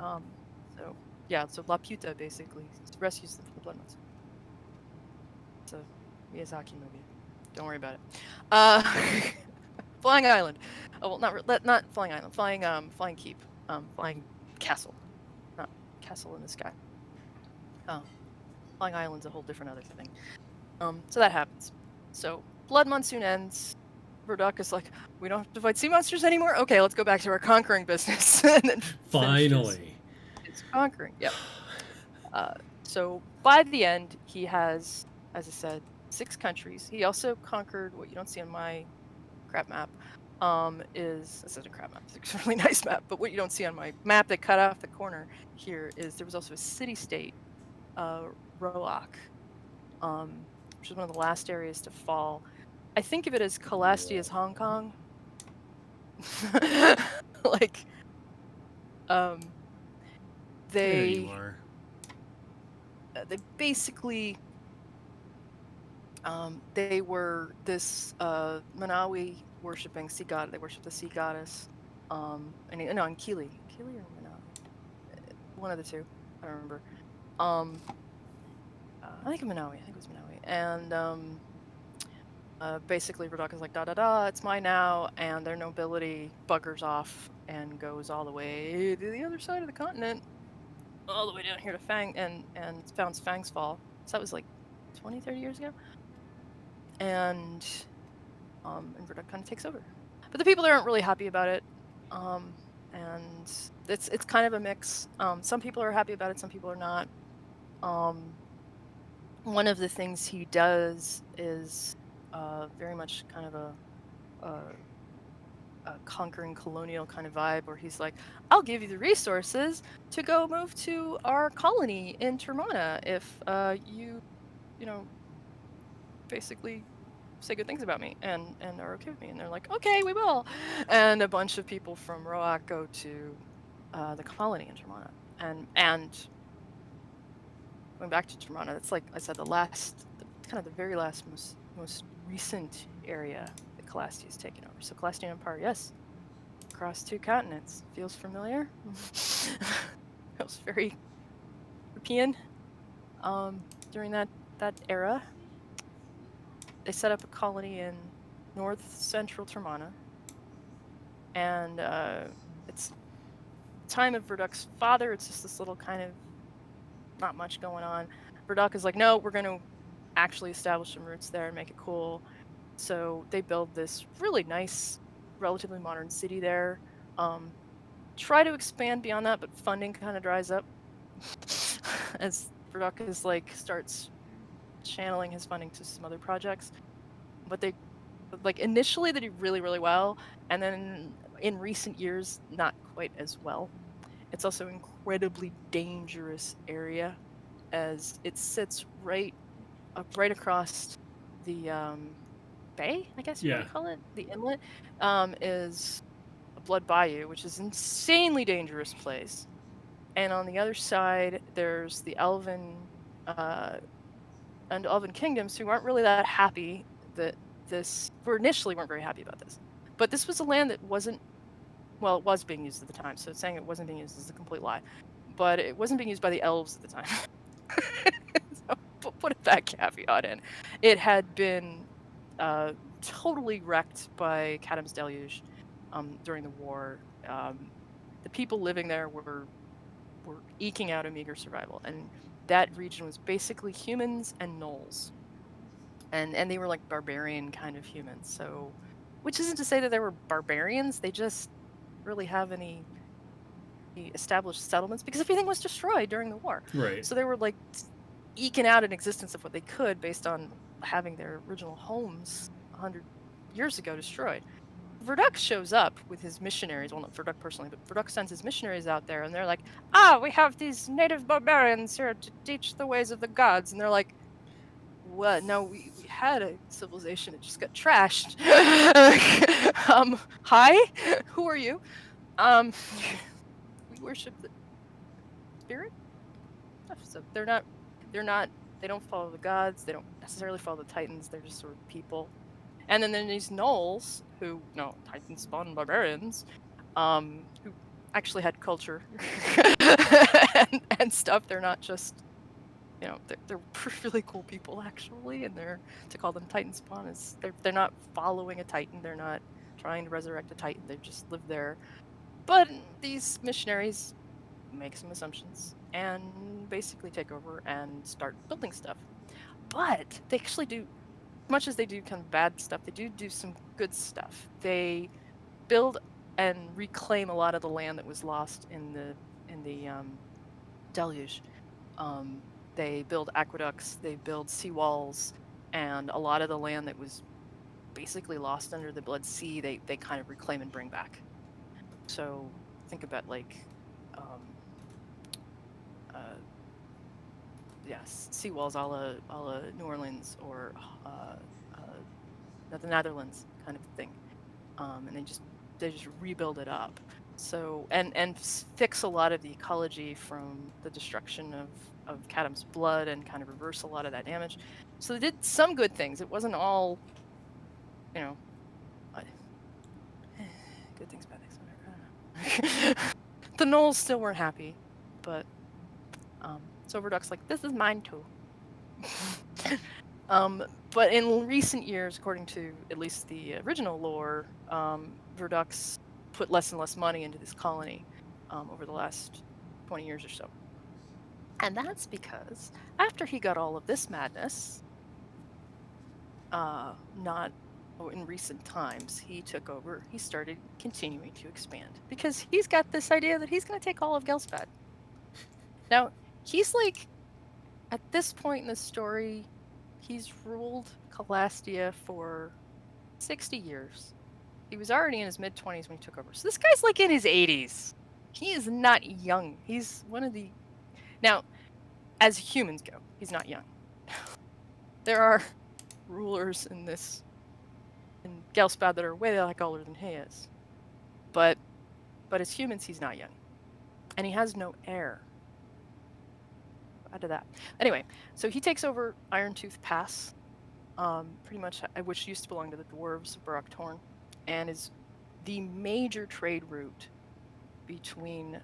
So La Puta basically rescues them from the Blood Monsoon. It's a Miyazaki movie. Don't worry about it. Flying Island. Oh well, not Flying Island. Flying Keep. Flying Castle. Not Castle in the Sky. Flying Island's a whole different other thing. So that happens. So Blood Monsoon ends. Virduk is like, we don't have to fight sea monsters anymore? Okay, let's go back to our conquering business. And then finally. It's conquering, yep. So by the end, he has, as I said, 6 countries. He also conquered what you don't see on my crap map. This isn't a crap map, it's a really nice map, but what you don't see on my map that cut off the corner here is there was also a city-state, Roak, which is one of the last areas to fall. I think of it as Calastia's Hong Kong. Like, There you are. They basically, they were this Manawi worshipping sea god. They worship the sea goddess. And Kili or Manawi, one of the two. I don't remember. I think Manawi. I think it was Manawi. And basically, Virduk is like, it's mine now, and their nobility buggers off and goes all the way to the other side of the continent, all the way down here to Fang, and founds Fang's Fall. So that was like 20, 30 years ago. And Virduk kind of takes over. But the people there aren't really happy about it. And it's kind of a mix. Some people are happy about it, some people are not. One of the things he does is very much kind of a conquering colonial kind of vibe, where he's like, I'll give you the resources to go move to our colony in Termana if you basically say good things about me and are okay with me. And they're like, okay, we will. And a bunch of people from Roak go to the colony in Termana. And going back to Termana, that's like I said, the very last most recent area that Calastia has taken over. So Calastian Empire, yes, across 2 continents. Feels familiar. Feels very European. During that era, they set up a colony in north central Termana, and it's time of Virduk's father. It's just this little kind of not much going on. Virduk is like, no, we're going to actually establish some roots there and make it cool. So they build this really nice relatively modern city there. Try to expand beyond that, but funding kind of dries up as Virduk is starts channeling his funding to some other projects. But they initially they do really, really well, and then in recent years not quite as well. It's also an incredibly dangerous area, as it sits right across the bay, I guess you Yeah. want to call it, the inlet, is a Blood Bayou, which is an insanely dangerous place. And on the other side, there's the Elven and Elven kingdoms who aren't really that happy that or initially weren't very happy about this. But this was a land that wasn't, well, it was being used at the time, so saying it wasn't being used is a complete lie. But it wasn't being used by the elves at the time. So put that caveat in. It had been totally wrecked by Kadam's deluge during the war. The people living there were eking out a meager survival, and that region was basically humans and gnolls, and they were like barbarian kind of humans. So, which isn't to say that they were barbarians; they just really have any established settlements because everything was destroyed during the war. Right. So they were like eking out an existence of what they could based on having their original homes 100 years ago destroyed. Virduk shows up with his missionaries. Well, not Virduk personally, but Virduk sends his missionaries out there, and they're like, we have these native barbarians here to teach the ways of the gods. And they're like, what? No, we had a civilization. It just got trashed. Hi? Who are you? We worship the spirit? So they don't follow the gods. They don't necessarily follow the Titans. They're just sort of people. And then there's these gnolls who, no, Titan spawn barbarians, who actually had culture and stuff. They're not just, they're really cool people actually. And to call them Titan spawn is they're not following a Titan. They're not trying to resurrect a Titan. They just live there. But these missionaries make some assumptions and basically take over and start building stuff. But they actually do, much as they do kind of bad stuff, they do some good stuff. They build and reclaim a lot of the land that was lost in the deluge. They build aqueducts, they build seawalls, and a lot of the land that was basically lost under the Blood Sea, they kind of reclaim and bring back. So think about seawalls a la New Orleans or the Netherlands kind of thing, and they just rebuild it up. So and fix a lot of the ecology from the destruction of Kadam's blood and kind of reverse a lot of that damage. So they did some good things. It wasn't all, good things, bad things. The gnolls still weren't happy, but so Virduk's like, this is mine too. But in recent years, according to at least the original lore, Virduk's put less and less money into this colony over the last 20 years or so. And that's because after he got all of this madness, in recent times, he took over, he started continuing to expand. Because he's got this idea that he's going to take all of Ghelspad. Now, he's at this point in the story, he's ruled Calastia for 60 years. He was already in his mid-20s when he took over. So this guy's in his 80s. He is not young. He's one of the... Now, as humans go, he's not young. There are rulers in Ghelspad that are way older than he is. But as humans, he's not young. And he has no heir. Add to that. Anyway, so he takes over Irontooth Pass, pretty much, which used to belong to the Dwarves of Barok-Torn, and is the major trade route between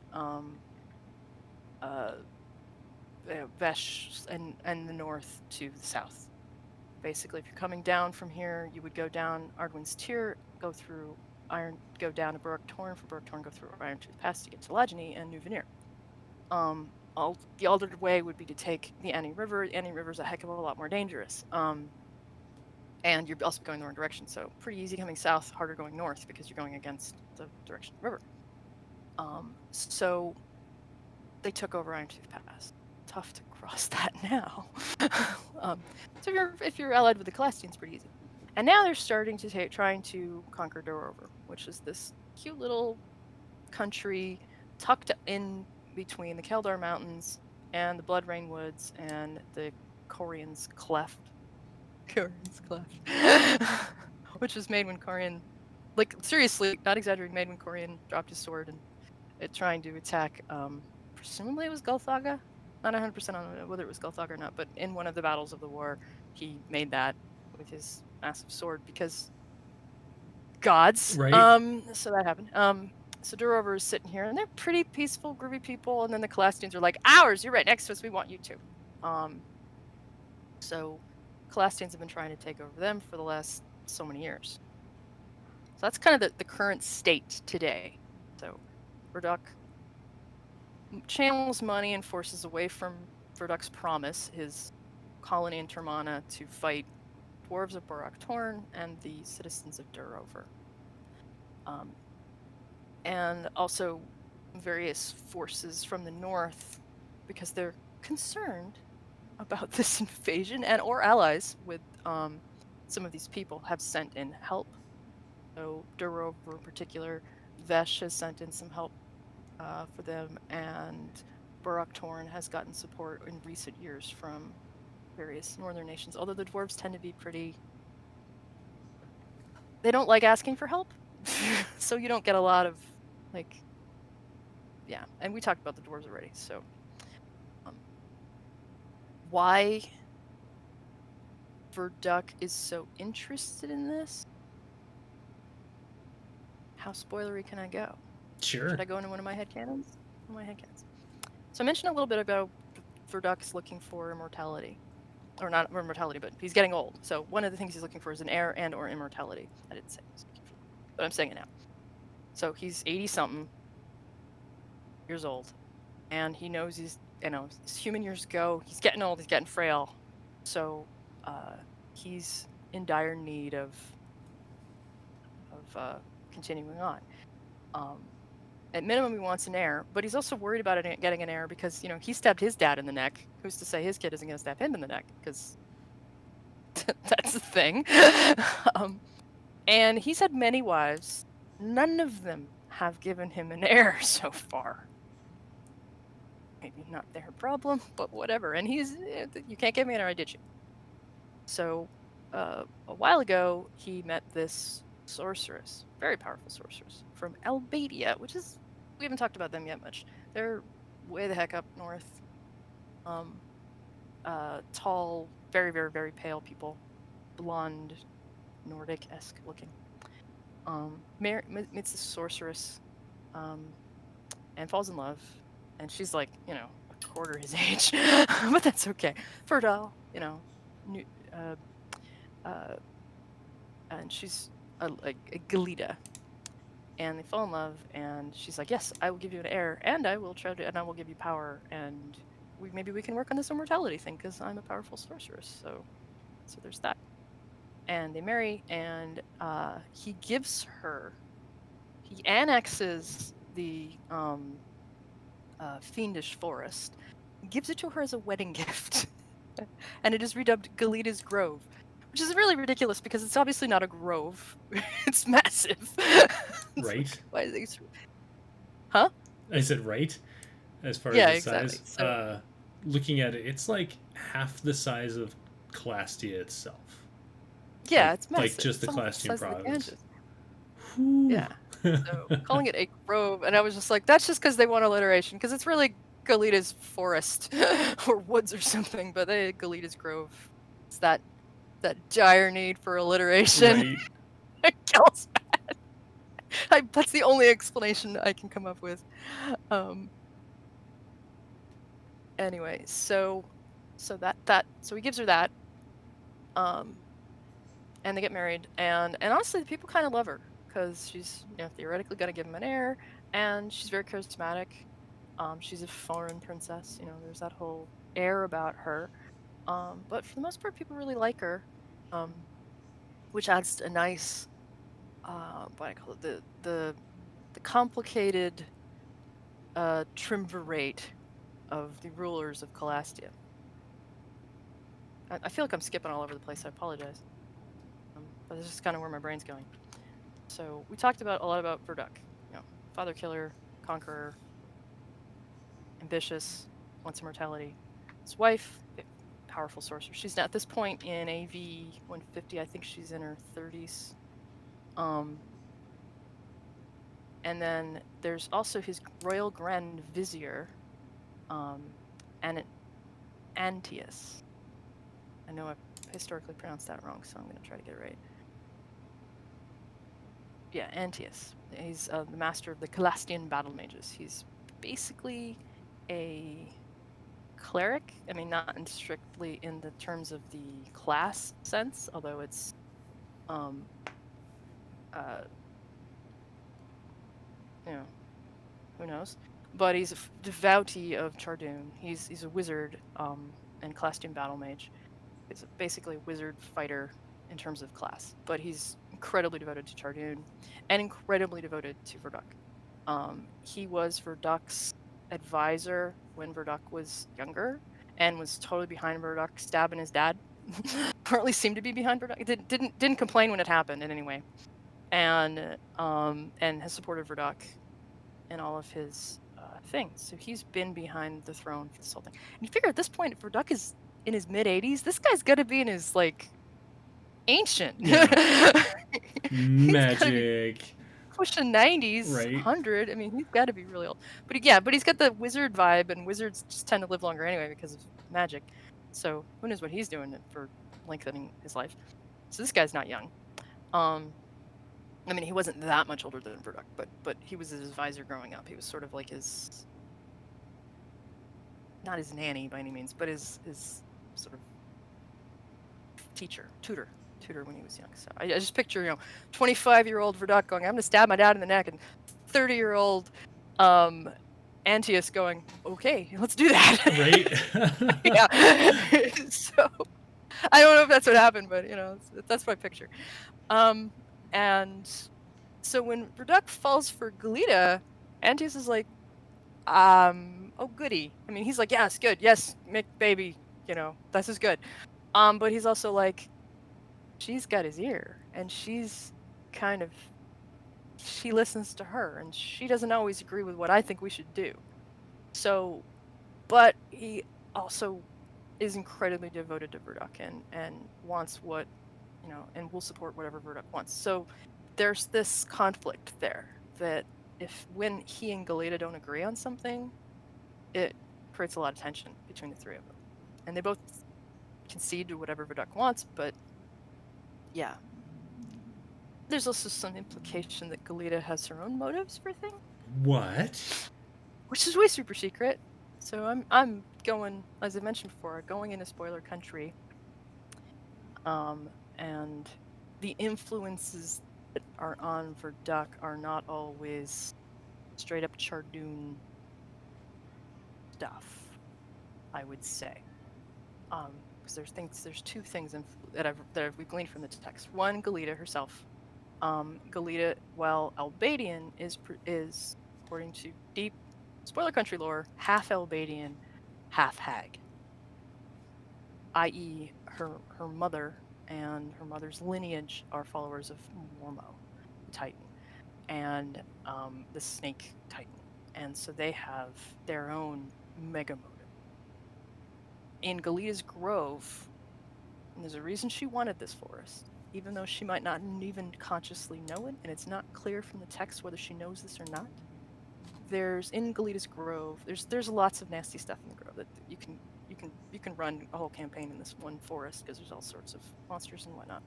Vesh and the north to the south. Basically, if you're coming down from here, you would go down Ardwin's Tier, go down to Barok-Torn, from Barok-Torn go through Irontooth Pass to get to Lagny and New Veneer. The altered way would be to take the Annie River. The Annie River is a heck of a lot more dangerous. and you're also going the wrong direction. So pretty easy coming south, harder going north because you're going against the direction of the river. So they took over Iron-Tooth Pass. Tough to cross that now. So if you're allied with the Calastians, pretty easy. And now they're starting to trying to conquer Durover, which is this cute little country tucked in between the Keldar Mountains and the Bloodrain Woods and the Corian's Cleft. Corian's Cleft. Which was made when Corian, like, seriously, not exaggerating, made when Corian dropped his sword and trying to attack, presumably it was Gulthaga? Not 100% on whether it was Gulthaga or not, but in one of the battles of the war, he made that with his massive sword because gods. Right. So that happened. So Durover is sitting here, and they're pretty peaceful, groovy people. And then the Calastians are like, "Ours! You're right next to us. We want you to." So Calastians have been trying to take over them for the last so many years. So that's kind of the current state today. So Virduk channels money and forces away from Virduk's promise, his colony in Termana, to fight dwarves of Borak Torn and the citizens of Durover. And also various forces from the north, because they're concerned about this invasion, and or allies with some of these people have sent in help. So Durover in particular, Vesh has sent in some help for them, and Borak Torn has gotten support in recent years from various northern nations, although the dwarves tend to be pretty... They don't like asking for help, so you don't get a lot of, like... Yeah, and we talked about the dwarves already, so... why Virduk is so interested in this? How spoilery can I go? Sure. Should I go into one of my headcanons? So I mentioned a little bit about Virduk's looking for immortality. Or not immortality, but he's getting old. So one of the things he's looking for is an heir and or immortality. I didn't say this, but I'm saying it now. So he's 80-something years old. And he knows his human years go. He's getting old, he's getting frail. So he's in dire need of continuing on. At minimum, he wants an heir, but he's also worried about getting an heir because, he stabbed his dad in the neck. Who's to say his kid isn't going to stab him in the neck? Because that's the thing. And he's had many wives. None of them have given him an heir so far. Maybe not their problem, but whatever. And you can't give me an heir, I did you. So a while ago, he met this sorceress, very powerful sorceress, from Albadia, which is, we haven't talked about them yet much. They're way the heck up north. Tall, very, very, very pale people. Blonde, Nordic-esque looking. Meets this sorceress, and falls in love. And she's like, a quarter his age, but that's okay. Fertile, and she's a Galita. And they fall in love, and she's like, "Yes, I will give you an heir, and I will give you power, and maybe we can work on this immortality thing because I'm a powerful sorceress." So there's that. And they marry, and he annexes the Fiendish Forest, gives it to her as a wedding gift, and it is redubbed Galita's Grove. Which is really ridiculous because it's obviously not a grove. It's massive. Right. Why is it... Huh? I said right, as far as the size. So... looking at it, it's like half the size of Calastia itself. Yeah, it's massive. Like just the Calastian province. Yeah. So calling it a grove, and I was just like, that's just because they want alliteration, because it's really Galita's Forest or woods or something, but Galita's Grove. It's that dire need for alliteration. Right. Ghelspad. That's the only explanation I can come up with. Anyway, so he gives her that, and they get married, and honestly, the people kind of love her because she's theoretically gonna give him an heir, and she's very charismatic. She's a foreign princess. There's that whole air about her. But for the most part, people really like her. which adds a nice, what I call it, the complicated triumvirate of the rulers of Calastia. I feel like I'm skipping all over the place. I apologize, but this is kind of where my brain's going. So we talked a lot about Virduk, father killer, conqueror, ambitious, wants immortality. His wife, powerful sorcerer. She's at this point in AV 150. I think she's in her 30s. And then there's also his royal grand vizier, and Anteus. I know I've historically pronounced that wrong, so I'm going to try to get it right. Yeah, Anteus. He's the master of the Calastian battle mages. He's basically a cleric. I mean, not strictly in the terms of the class sense, although it's who knows? But he's a devotee of Chardoon. He's a wizard and Calastian battle mage. He's basically a wizard fighter in terms of class, but he's incredibly devoted to Chardoon and incredibly devoted to Virduk. He was Virduk's advisor when Virduk was younger and was totally behind Virduk stabbing his dad. Or at least seemed to be behind Virduk. Didn't complain when it happened in any way, and has supported Virduk in all of his things. So he's been behind the throne for this whole thing. And you figure at this point, if Virduk is in his mid 80s, this guy's got to be in his ancient. Yeah. Magic. Pushing 90s, Right. 100. I mean, he's got to be really old. But he's got the wizard vibe, and wizards just tend to live longer anyway because of magic. So who knows what he's doing for lengthening his life. So this guy's not young. I mean, he wasn't that much older than Virduk, but he was his advisor growing up. He was sort of like his, not his nanny by any means, but his sort of tutor when he was young. So I just picture, 25-year-old Virduk going, I'm going to stab my dad in the neck, and 30-year-old Anteus going, okay, let's do that. Right? Yeah. So I don't know if that's what happened, but, that's my picture. And so when Virduk falls for Galita, Anteus is like, oh goody. I mean, he's like, yes, good, yes, make baby, this is good. But he's also like, she's got his ear, and she's she listens to her, and she doesn't always agree with what I think we should do. So, but he also is incredibly devoted to Virduk and wants what, and will support whatever Virduk wants. So there's this conflict there that when he and Galita don't agree on something, it creates a lot of tension between the three of them. And they both concede to whatever Virduk wants, but yeah. There's also some implication that Galita has her own motives for things. What? Which is way super secret. So I'm going, as I mentioned before, going into spoiler country. And the influences that are on Virduk are not always straight up Chardoon stuff, I would say. Because there's two things that we've gleaned from the text. One, Galita herself. Galita, while Albadian, is according to deep spoiler country lore, half Albadian, half hag. I.e., her mother and her mother's lineage are followers of Mormo, the Titan, and the Snake Titan. And so they have their own mega motive. In Galita's grove, and there's a reason she wanted this forest, even though she might not even consciously know it, and it's not clear from the text whether she knows this or not. In Galita's grove, there's lots of nasty stuff in the grove that you can run a whole campaign in this one forest because there's all sorts of monsters and whatnot.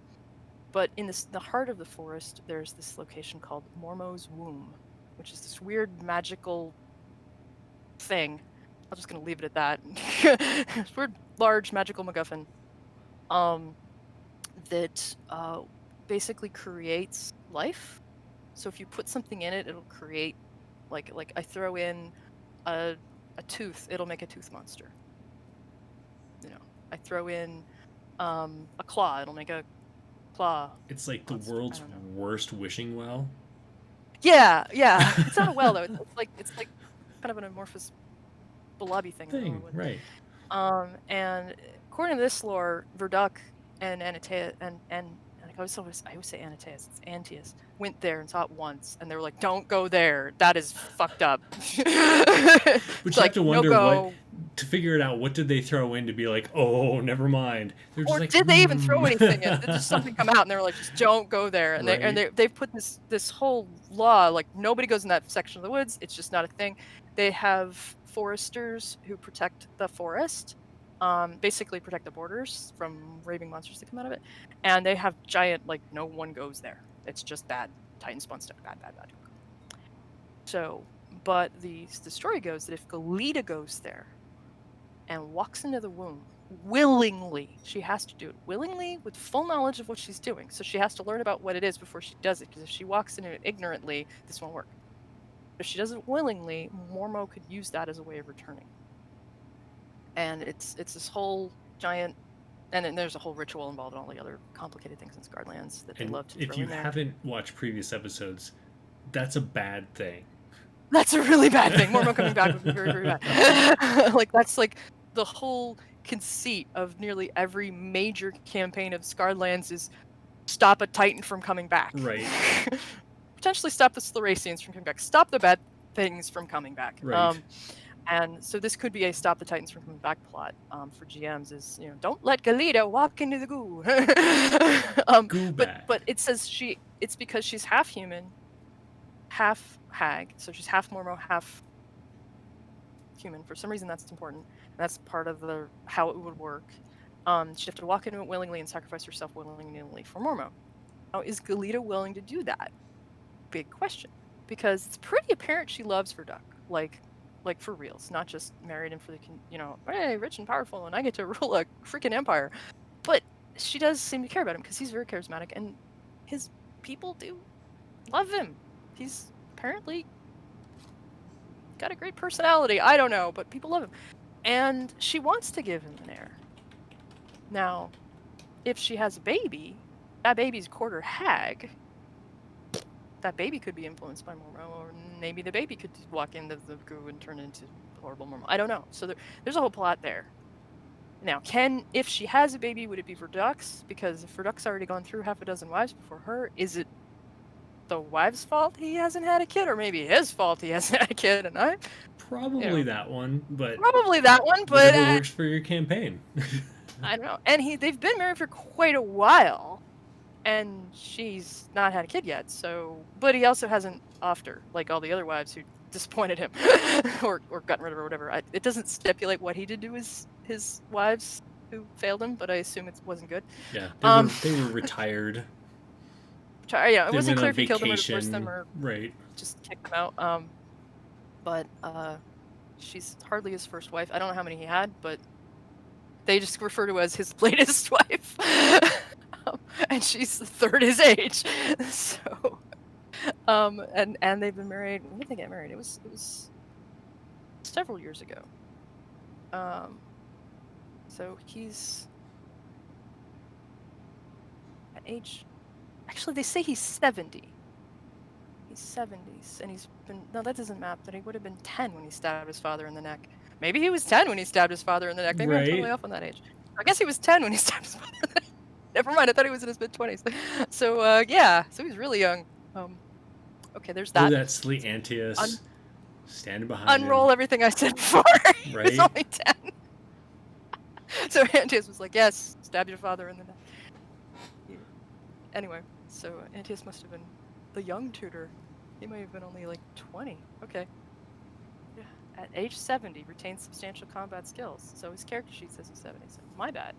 But in the heart of the forest, there's this location called Mormo's Womb, which is this weird magical thing. I'm just gonna leave it at that. This weird, large magical MacGuffin that basically creates life. So if you put something in it, it'll create, like I throw in a tooth, it'll make a tooth monster. I throw in a claw, it'll make a claw. It's like the monster. I world's don't know. worst wishing well. Yeah, yeah. It's not a well though. It's like kind of an amorphous blobby thing in the middle of the Right. woods. And according to this lore, Virduk and Anteus and like I always say Anteus, it's Anteus, went there and saw it once, and they were like, "Don't go there. That is fucked up." But It's you like, have to no wonder go. to figure it out, what did they throw in to be like, oh, never mind. They're just Or like, did they even throw anything in? Did just something come out and they were like, just don't go there. And Right. they've put this whole law, like nobody goes in that section of the woods. It's just not a thing. They have foresters who protect the forest, basically protect the borders from raving monsters that come out of it. And they have giant, like, no one goes there. It's just bad. Titan spawn stuff. Bad, bad, bad. So, but the story goes that if Galita goes there and walks into the womb willingly, she has to do it willingly with full knowledge of what she's doing. So she has to learn about what it is before she does it, because if she walks into it ignorantly, this won't work. If she does it willingly, Mormo could use that as a way of returning. And it's this whole giant, and then there's a whole ritual involved and all the other complicated things in Scarlands that they love to If throw you in there. haven't watched previous episodes, that's a bad thing. That's a really bad thing. Mormo coming back would be very, very bad. Like, that's like the whole conceit of nearly every major campaign of Scarlands is stop a Titan from coming back. Right. Potentially stop the Scleracians from coming back. Stop the bad things from coming back. Right. And so this could be a stop the Titans from coming back plot for GMs. Is, you know, don't let Galita walk into the goo. Goo bag. But it says it's because she's half human, half hag, so she's half Mormo, half human. For some reason, that's important. That's part of the how it would work. She'd have to walk into it willingly and sacrifice herself willingly for Mormo. Now, is Galita willing to do that? Big question, because it's pretty apparent she loves Virduk, like for reals, not just married him for the, you know, hey, rich and powerful, and I get to rule a freaking empire. But she does seem to care about him because he's very charismatic, and his people do love him. He's apparently got a great personality. I don't know, but people love him. And she wants to give him an heir. Now, if she has a baby, that baby's quarter hag. That baby could be influenced by Mormo, or maybe the baby could walk into the goo and turn into horrible Mormo. I don't know. So there's a whole plot there. Now, if she has a baby, would it be Virduk's? Because if Virduk's already gone through half a dozen wives before her, is it the wife's fault he hasn't had a kid, or maybe his fault he hasn't had a kid? And Probably that one, but whatever works for your campaign. I don't know. And they've been married for quite a while, and she's not had a kid yet. So, but he also hasn't offed her like all the other wives who disappointed him or gotten rid of her or whatever. It doesn't stipulate what he did to his wives who failed him, but I assume it wasn't good. Yeah, they were retired. Yeah, it wasn't clear if he killed them or divorced them or right. just kicked them out. But she's hardly his first wife. I don't know how many he had, but they just refer to as his latest wife. And she's the third his age. So, and they've been married. When did they get married? It was several years ago. So he's at age. Actually, they say he's 70. He's 70s, and he's been. No, that doesn't map. That he would have been 10 when he stabbed his father in the neck. Maybe he was 10 when he stabbed his father in the neck. Maybe I'm totally off on that age. I guess he was 10 when he stabbed his father in the neck. Never mind, I thought he was in his mid-20s. So, yeah, so he's really young. Okay, there's that. Oh, that's Slee Anteus standing behind Unroll him. Everything I said before. Right? He's only 10. So Anteus was like, yes, stab your father in the neck. Yeah. Anyway, so Anteus must have been the young tutor. He might have been only like 20. Okay. Yeah. At age 70, retains substantial combat skills. So his character sheet says he's 70. So my bad.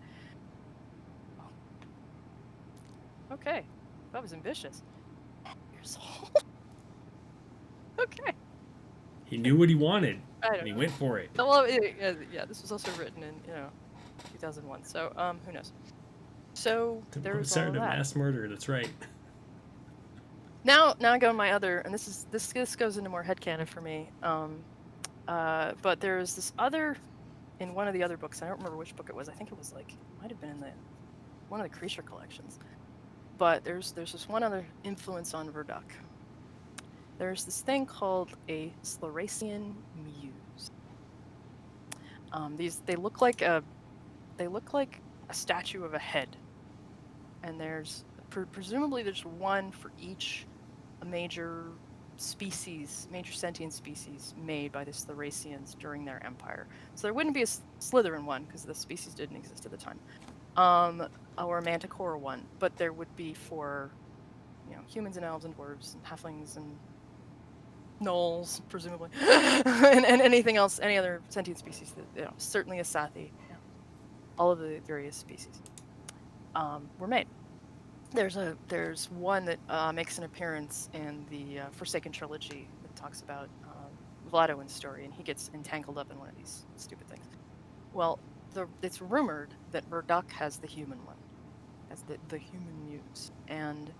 Okay, that was ambitious. 10 years old. Okay. He knew what he wanted, and he went for it. Well, yeah, this was also written in 2001. So who knows? So there was all that. Mass murder. That's right. Now I go to my other, and this goes into more headcanon for me. But there's this other in one of the other books. I don't remember which book it was. I think it was might have been in one of the creature collections. But there's this one other influence on Virduk. There's this thing called a Slorasian muse. They look like a statue of a head, and there's presumably there's one for each major sentient species made by the Slorasians during their empire. So there wouldn't be a Slytherin one because the species didn't exist at the time, or a Manticore one, but there would be for humans and elves and dwarves and halflings and gnolls, presumably, and anything else, any other sentient species that certainly a Sathi, all of the various species were made. There's one that makes an appearance in the Forsaken trilogy that talks about Vladoin's story, and he gets entangled up in one of these stupid things. Well, it's rumored that Virduk has the human one, has the human muse, and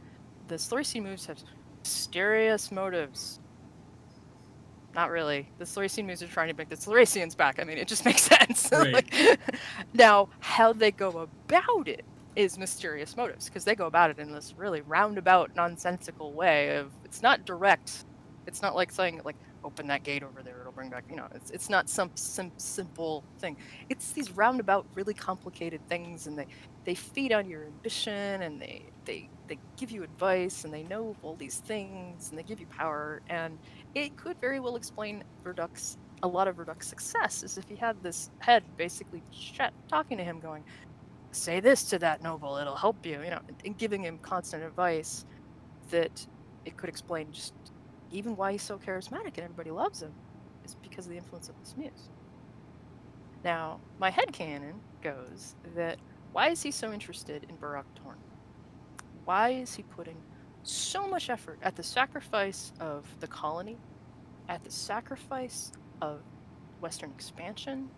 the Slorasian muse have mysterious motives. Not really. The Slorasian muse are trying to bring the Slorasians back. I mean, it just makes sense. Right. Now, how they go about it is mysterious motives, because they go about it in this really roundabout, nonsensical way of, it's not direct. It's not like saying, like, open that gate over there, it'll bring back, it's not some simple thing. It's these roundabout, really complicated things, and they feed on your ambition, and they give you advice, and they know all these things, and they give you power, and it could very well explain a lot of Virduk's success, is if he had this head basically talking to him, going, say this to that noble, it'll help you, and giving him constant advice, that it could explain just even why he's so charismatic and everybody loves him, is because of the influence of this muse. Now, my headcanon goes that, why is he so interested in Baruk Torn? Why is he putting so much effort at the sacrifice of the colony, at the sacrifice of Western expansion,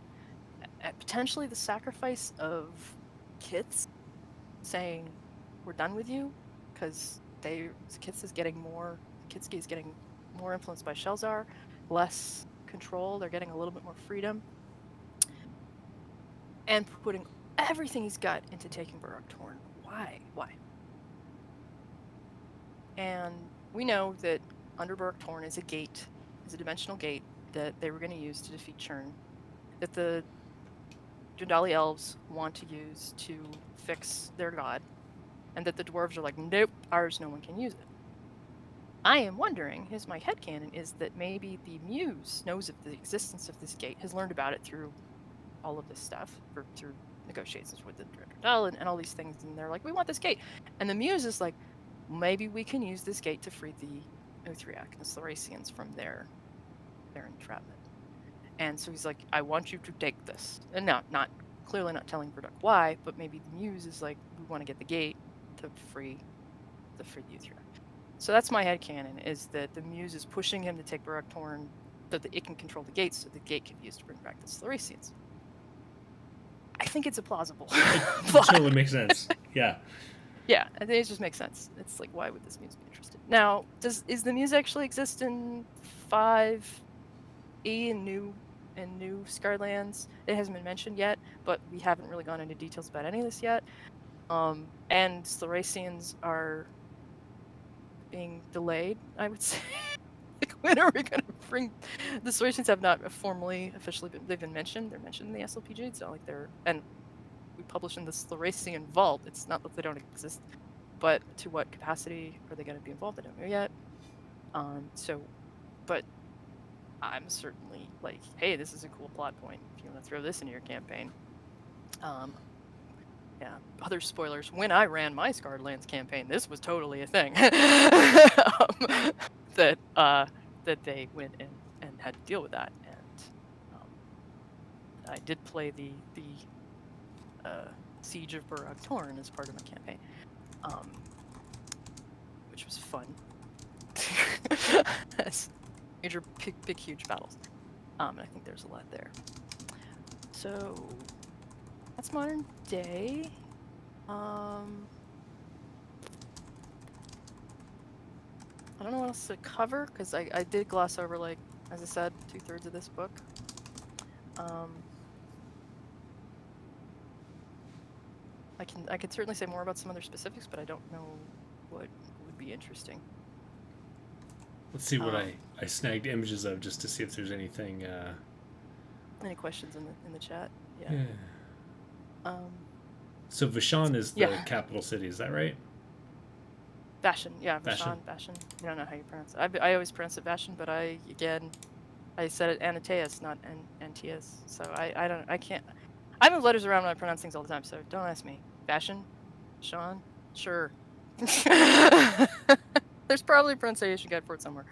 at potentially the sacrifice of Kits, saying, we're done with you, because Kitski is getting more influenced by Shelzar, less control, they're getting a little bit more freedom, and putting everything he's got into taking Baruk Torn. Why? And we know that under Baruk Torn is a dimensional gate that they were going to use to defeat Churn, that the Jundali elves want to use to fix their god, and that the dwarves are like, nope, ours, no one can use it. I am wondering, my headcanon is that maybe the muse knows of the existence of this gate, has learned about it through all of this stuff, or through negotiations with the Director and all these things, and they're like, we want this gate. And the muse is like, maybe we can use this gate to free the Uthriac and the Slorasians from their entrapment. And so he's like, I want you to take this. And clearly not telling Virduk why, but maybe the muse is like, we want to get the gate to free the Uthriac. So that's my headcanon, is that the muse is pushing him to take Baruk Torn so that it can control the gate, so the gate can be used to bring back the Slorasians. I think it's a plausible. It totally makes sense. Yeah. Yeah, I think it just makes sense. It's like, why would this muse be interested? Now, is the muse actually exist in 5E and new Scarlands? It hasn't been mentioned yet, but we haven't really gone into details about any of this yet. And Slorasians are being delayed, I would say. Like, when are we going to bring... The Slorasians have not officially been mentioned. They're mentioned in the SLPG. It's not like they're... And we publish in the Slorasian Vault. It's not that they don't exist, but to what capacity are they going to be involved? I don't know yet. But I'm certainly like, hey, this is a cool plot point if you want to throw this into your campaign. Yeah, other spoilers. When I ran my Scarred Lands campaign, this was totally a thing. That they went and had to deal with that. And I did play the Siege of Baruk Torn as part of my campaign, which was fun. Major, big, huge battles. And I think there's a lot there. So that's modern day. I don't know what else to cover, because I did gloss over, like, as I said, 2/3 of this book. I can certainly say more about some other specifics, but I don't know what would be interesting. Let's see what I snagged images of just to see if there's anything. Any questions in the chat? Yeah. So Vashon is the Yeah. capital city, is that right? Vashon, yeah, Vashon. Vashon. I don't know how you pronounce it. I always pronounce it Vashon, but I said it Anteus, not Anteus. So I can't. I move letters around when I pronounce things all the time, so don't ask me. Vashon, Sean, sure. There's probably a pronunciation guide for it somewhere.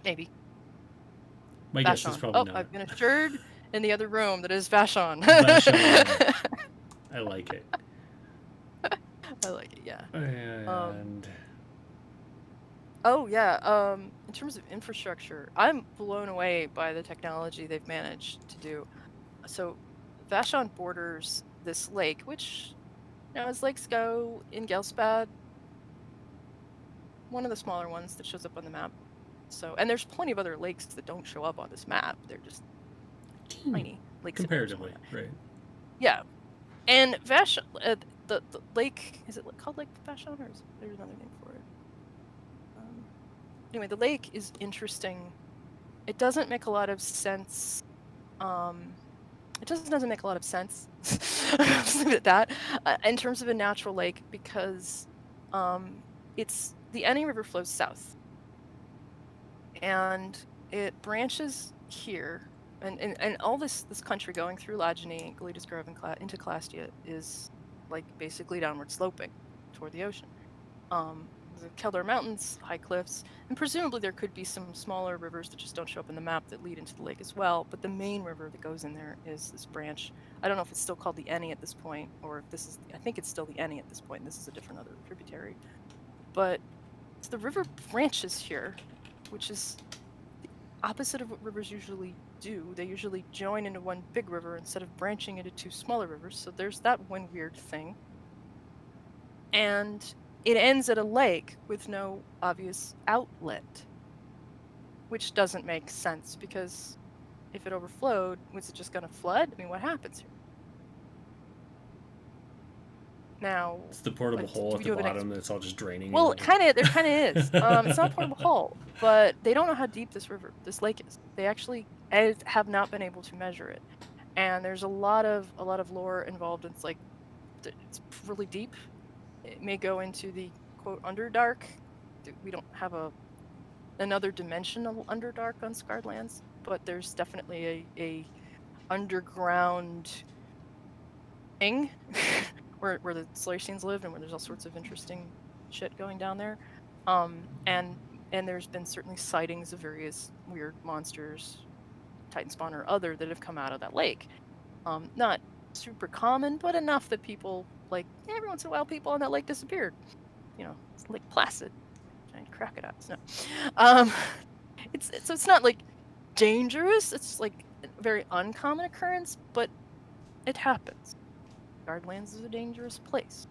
Maybe. My guess is probably not. I've been assured in the other room that it is Vashon. Vashon. I like it. I like it, yeah. And in terms of infrastructure, I'm blown away by the technology they've managed to do. So Vashon borders this lake, which, as lakes go in Ghelspad, one of the smaller ones that shows up on the map. So, and there's plenty of other lakes that don't show up on this map. They're just tiny lakes. Comparatively, right? Yeah. And Vashon, the lake, is it called Lake Vashon, or is there another name for it? Anyway, the lake is interesting. It doesn't make a lot of sense. It doesn't make a lot of sense. Just leave it at that. In terms of a natural lake, because it's the Eni River flows south, and it branches here, and all this country going through Lagini, Galetas Grove, and into Calastia is like basically downward sloping toward the ocean. The Keldar Mountains, high cliffs, and presumably there could be some smaller rivers that just don't show up in the map that lead into the lake as well, but the main river that goes in there is this branch. I don't know if it's still called the Eni at this point, or if this is, I think it's still the Eni at this point, and this is a different other tributary. But the river branches here, which is the opposite of what rivers usually do. They usually join into one big river instead of branching into two smaller rivers, so there's that one weird thing. And it ends at a lake with no obvious outlet, which doesn't make sense, because if it overflowed, was it just going to flood? I mean, what happens here? Now, it's the portable hole at the bottom that's all just draining. Well, there kind of is. It's not a portable hole, but they don't know how deep this lake is. They actually have not been able to measure it, and there's a lot of lore involved. It's like it's really deep. It may go into the quote Underdark. We don't have another dimensional Underdark on Scarred Lands, but there's definitely a underground thing where the Slayersteins live, and where there's all sorts of interesting shit going down there. And there's been certainly sightings of various weird monsters, Titan spawn or other, that have come out of that lake. Not super common, but enough that people, like, every once in a while people on that lake disappeared. It's Lake Placid. Giant crocodiles. No. It's not like dangerous. It's like a very uncommon occurrence, but it happens. Guardlands is a dangerous place.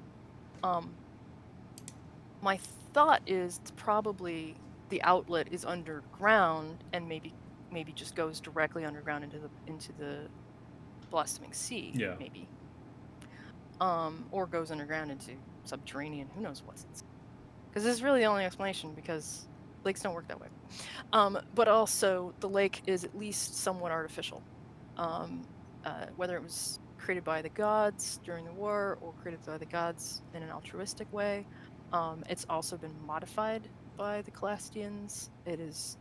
My thought is probably the outlet is underground, and maybe just goes directly underground into the blossoming sea. Yeah. Maybe. Or goes underground into subterranean. Who knows what's inside? Because this is really the only explanation, because lakes don't work that way. But also the lake is at least somewhat artificial. Whether it was created by the gods during the war, or created by the gods in an altruistic way, it's also been modified by the Calastians. It's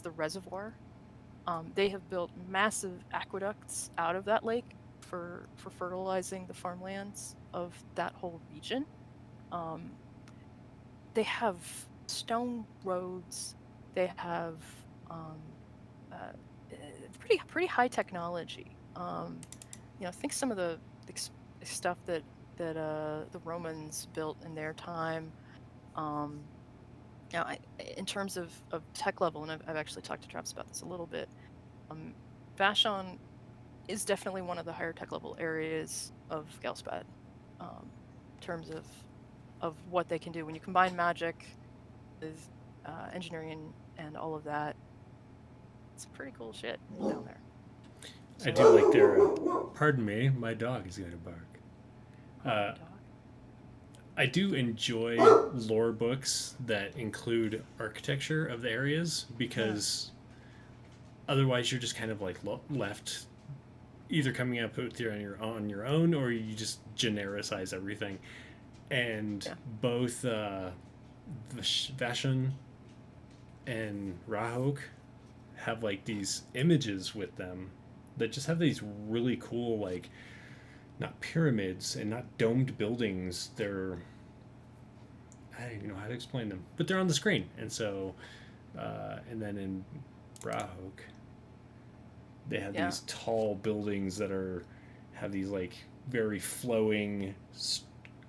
the reservoir. They have built massive aqueducts out of that lake for fertilizing the farmlands of that whole region. They have stone roads. They have pretty high technology. Think some of the stuff that the Romans built in their time. In terms of tech level, and I've actually talked to Travis about this a little bit. Vashon is definitely one of the higher tech level areas of Ghelspad, in terms of what they can do when you combine magic with engineering and all of that. It's pretty cool shit down there. I do like their. Pardon me, my dog is going to bark. Uh, I do enjoy lore books that include architecture of the areas because otherwise you're just kind of like left either coming up with on your own or you just genericize everything. And Yeah. both Vashon and Rahok have like these images with them that just have these really cool like not pyramids and not domed buildings. They're I don't even know how to explain them, but they're on the screen. And so, and then in Brahok, they have Yeah. these tall buildings that are have these like very flowing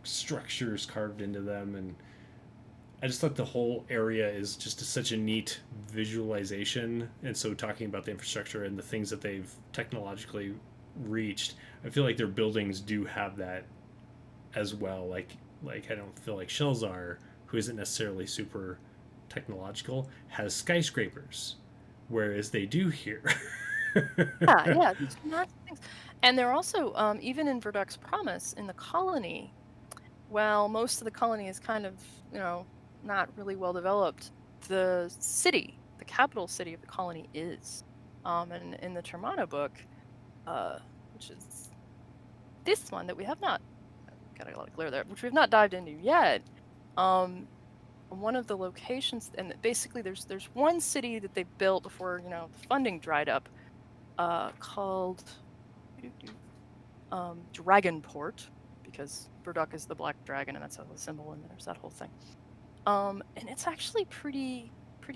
structures carved into them, and I just thought the whole area is just such a neat visualization. And so, talking about the infrastructure and the things that they've technologically reached, I feel like their buildings do have that as well. Like I don't feel like Shelzar, who isn't necessarily super technological, has skyscrapers, whereas they do here. Yeah, yeah, these massive things. And they're also, even in Virduk's Promise, in the colony, well, most of the colony is kind of, not really well developed. The city, the capital city of the colony is. And in the Termana book, which is this one that we have not, got a lot of glare there, which we've not dived into yet, one of the locations, and basically there's one city that they built before, the funding dried up, called Dragonport, because Virduk is the black dragon, and that's a symbol, and there's that whole thing. And it's actually pretty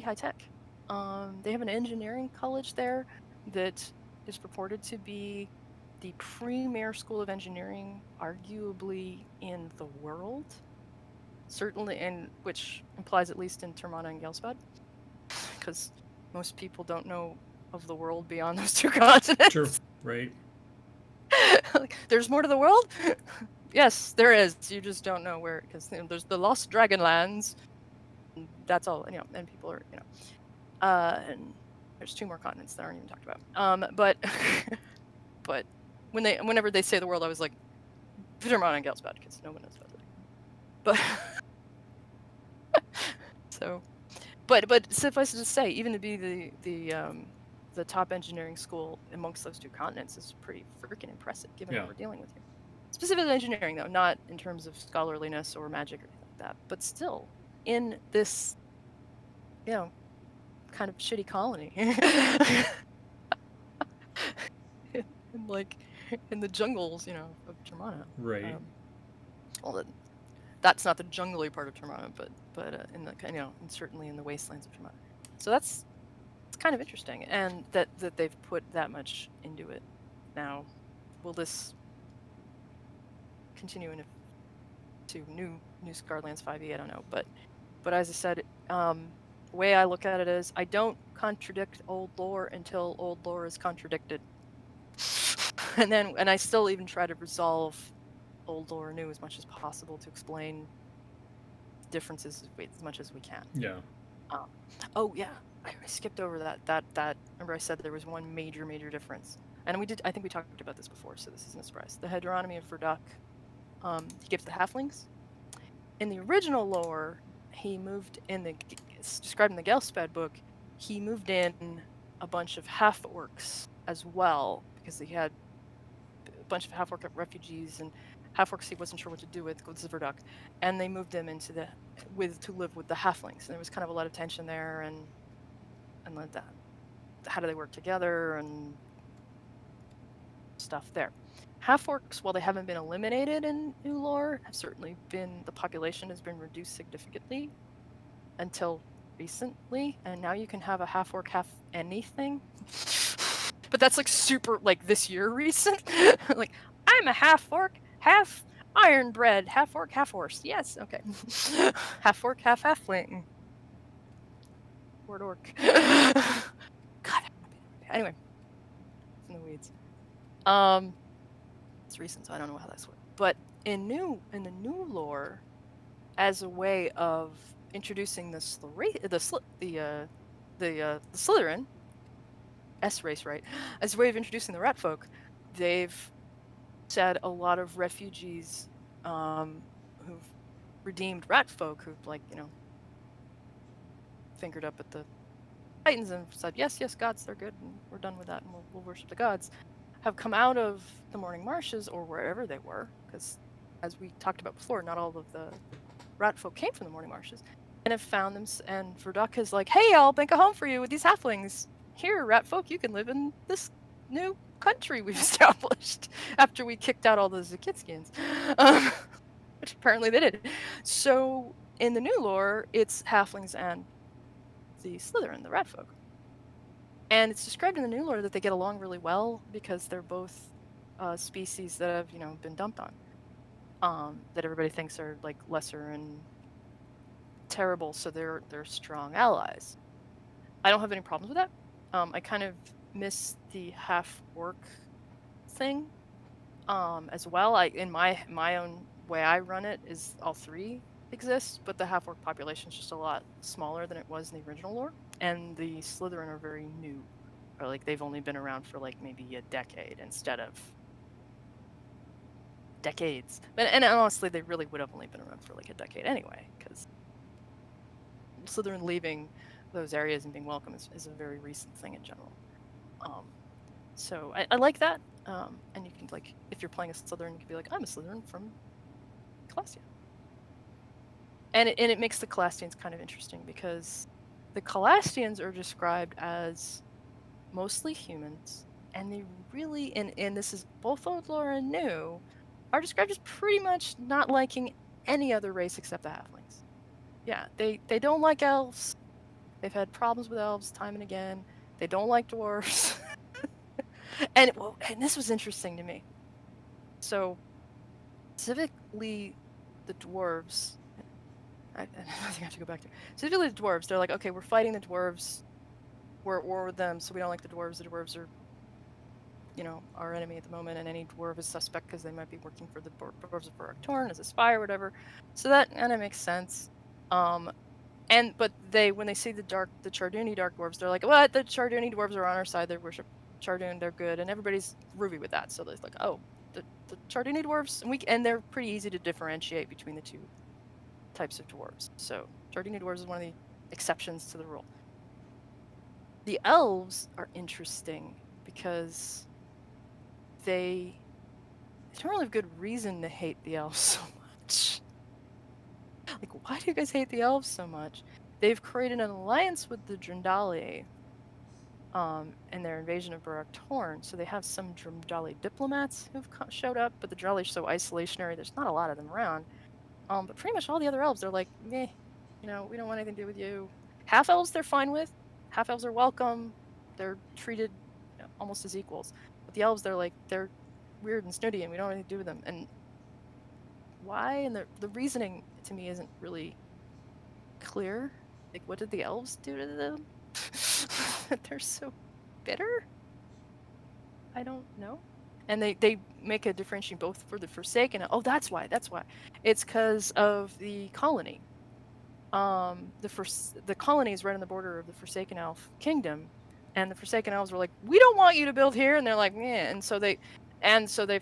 high tech. They have an engineering college there that is purported to be the premier school of engineering, arguably in the world. Certainly, and which implies at least in Termana and Ghelspad, because most people don't know of the world beyond those two continents. Sure, right. Like, there's more to the world? Yes, there is. You just don't know where, because there's the Lost Dragonlands. That's all, and people are, and there's 2 more continents that aren't even talked about. But whenever they say the world, I was like, Termana and Ghelspad, because no one knows about it. But so, but suffice it to say, even to be the top engineering school amongst those 2 continents is pretty freaking impressive, given what we're dealing with here. Specifically engineering, though, not in terms of scholarliness or magic or anything like that, but still in this, kind of shitty colony. in the jungles, of Termana. Right. Well, that's not the jungly part of Termana, but in the and certainly in the wastelands of Termana. So it's kind of interesting, and that they've put that much into it. Now, will this continue to new Scarlands 5e? I don't know, but as I said, the way I look at it is, I don't contradict old lore until old lore is contradicted, and I still even try to resolve old lore new as much as possible to explain differences as much as we can. Yeah. Oh yeah, I skipped over that. Remember I said there was one major difference, and I think we talked about this before, so this isn't a surprise. The heteronomy of Virduk, he gives the halflings. In the original lore, he moved it's described in the Ghelspad book. He moved in a bunch of half orcs as well, because he had a bunch of half orc refugees and half orcs he wasn't sure what to do with Virduk, and they moved them to live with the halflings. And there was kind of a lot of tension there, and like that. How do they work together and stuff there. Half orcs, while they haven't been eliminated in new lore, have certainly been, the population has been reduced significantly until recently, and now you can have a half orc, half anything. But that's like super, like, this year recent. Like, I'm a half orc, half iron bread, half orc, half horse. Yes, okay. Half orc, half halfling. Word orc. God. Anyway, in the weeds. It's recent, so I don't know how that's worked. But in the new lore, as a way of introducing the Slytherin S race, right? As a way of introducing the rat folk, they've said a lot of refugees who've redeemed rat folk, who've like, fingered up at the Titans and said, yes, gods, they're good, and we're done with that, and we'll worship the gods, have come out of the Morning Marshes, or wherever they were, because as we talked about before, not all of the rat folk came from the Morning Marshes, and have found them, and Virduk is like, hey, I'll make a home for you with these halflings. Here, rat folk, you can live in this new country we've established after we kicked out all the Zakitskians, which apparently they did. So in the new lore, it's halflings and the Slytherin, the rat folk. And it's described in the new lore that they get along really well because they're both species that have, been dumped on, that everybody thinks are like lesser and terrible, so they're strong allies. I don't have any problems with that. I kind of miss the half orc thing as well. In my own way I run it is all three exist, but the half orc population is just a lot smaller than it was in the original lore, and the Slytherin are very new, or like they've only been around for like maybe a decade instead of decades. And honestly, they really would have only been around for like a decade anyway, because Slytherin leaving those areas and being welcome is a very recent thing in general. So I like that. And you can, like, if you're playing a Slytherin, you can be like, I'm a Slytherin from Calastia. And it makes the Calastians kind of interesting, because the Calastians are described as mostly humans, and they really, and this is both old lore and new, are described as pretty much not liking any other race except the halflings. Yeah, they don't like elves. They've had problems with elves time and again. They don't like dwarves. And this was interesting to me. So, specifically, the dwarves. I think I have to go back to. Specifically, the dwarves. They're like, okay, we're fighting the dwarves. We're at war with them, so we don't like the dwarves. The dwarves are, our enemy at the moment, and any dwarf is suspect because they might be working for the dwarves of Virduk as a spy or whatever. So that kind of makes sense. But when they see the Charduni dark dwarves, they're like, what? The Charduni dwarves are on our side. They worship Chardun. They're good, and everybody's groovy with that. So they're like, oh, the Charduni dwarves, and they're pretty easy to differentiate between the two types of dwarves. So Charduni dwarves is one of the exceptions to the rule. The elves are interesting because they don't really have good reason to hate the elves so much. Like, why do you guys hate the elves so much? They've created an alliance with the Drundali in their invasion of Virduk, so they have some Drundali diplomats who've showed up, but the Drundali are so isolationary, there's not a lot of them around. But pretty much all the other elves, they're like, meh, we don't want anything to do with you. Half elves they're fine with. Half elves are welcome. They're treated almost as equals. But the elves, they're weird and snooty, and we don't have anything to do with them. And why? And the reasoning to me isn't really clear. Like, what did the elves do to them? They're so bitter? I don't know. And they make a differentiation both for the Forsaken. Oh, that's why. It's because of the colony. The colony is right on the border of the Forsaken Elf Kingdom, and the Forsaken Elves were like, we don't want you to build here, and they're like, yeah, and so they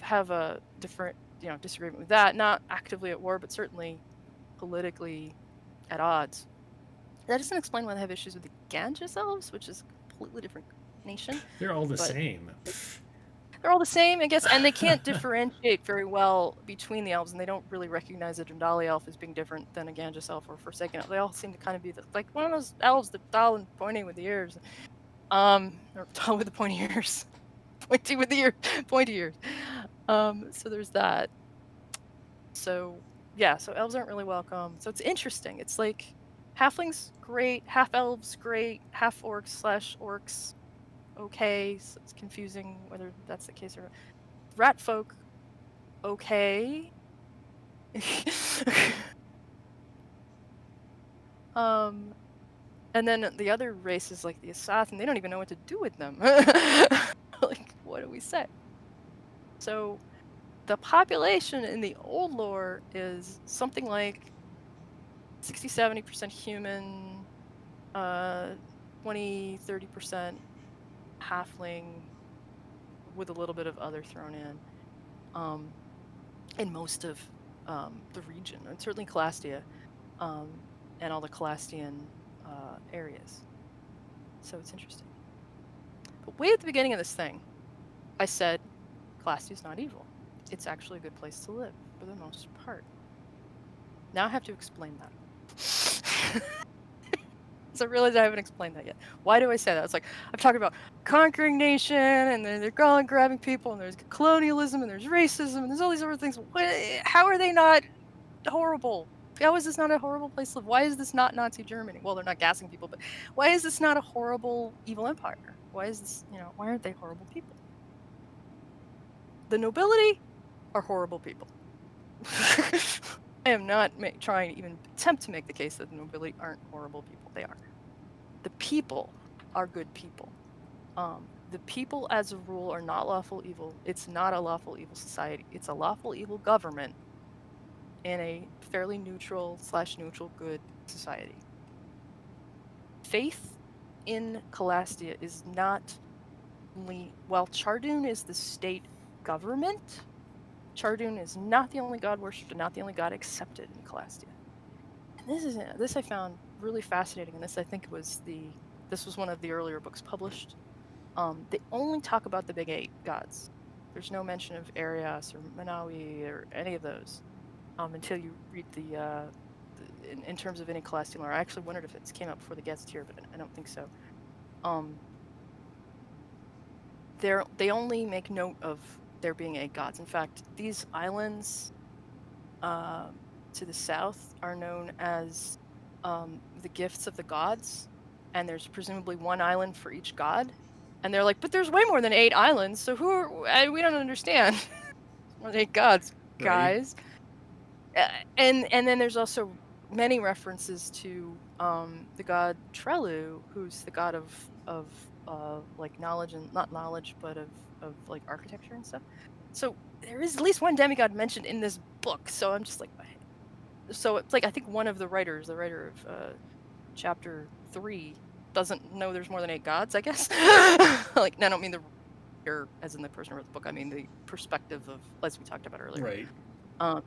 have a different disagreement with that. Not actively at war, but certainly politically at odds. That doesn't explain why they have issues with the Ganges Elves, which is a completely different nation. They're all the same. They're all the same, I guess, and they can't differentiate very well between the elves, and they don't really recognize a Drundali elf as being different than a Ganges elf or Forsaken elf. They all seem to kind of be like one of those elves, the tall and pointy with the ears, or tall with the pointy ears, pointy with the pointy ears. So there's that. So yeah, so elves aren't really welcome. So it's interesting. It's like halflings great, half elves great, half orcs/orcs okay. So it's confusing whether that's the case or not. Rat folk okay. And then the other races like the Asath, and they don't even know what to do with them. Like, what do we say? So the population in the old lore is something like 60-70% human, 20-30% halfling, with a little bit of other thrown in most of the region, and certainly Calastia, and all the Calastian areas. So it's interesting. But way at the beginning of this thing, I said Calastia is not evil. It's actually a good place to live for the most part. Now I have to explain that. So I realize I haven't explained that yet. Why do I say that? It's like I'm talking about conquering nation, and they're grabbing people, and there's colonialism, and there's racism, and there's all these other things. How are they not horrible? How is this not a horrible place to live? Why is this not Nazi Germany? Well, they're not gassing people, but why is this not a horrible evil empire? Why is this, why aren't they horrible people? The nobility are horrible people. I am not trying to even attempt to make the case that the nobility aren't horrible people. They are. The people are good people. The people, as a rule, are not lawful evil. It's not a lawful evil society. It's a lawful evil government in a fairly neutral good society. Faith in Calastia is not only, while Chardoon is the state government, Chardoon is not the only god worshipped and not the only god accepted in Calastia. And this I found really fascinating, and this I think was one of the earlier books published. They only talk about the big 8 gods. There's no mention of Arias or Manawi or any of those until you read in terms of any Calastian lore. I actually wondered if it came up before the guest here, but I don't think so. They only make note of there being 8 gods. In fact, these islands to the south are known as the gifts of the gods, and there's presumably 1 island for each god. And they're like, but there's way more than 8 islands, so we don't understand. More than 8 gods, guys. Right. And then there's also many references to the god Trelu, who's the god of like knowledge, and not knowledge, but of like architecture and stuff. So there is at least 1 demigod mentioned in this book. So I'm just like, so it's like, I think one of the writer of chapter 3 doesn't know there's more than 8 gods, I guess. Like, I don't mean the writer as in the person who wrote the book. I mean the perspective of, as we talked about earlier. Right.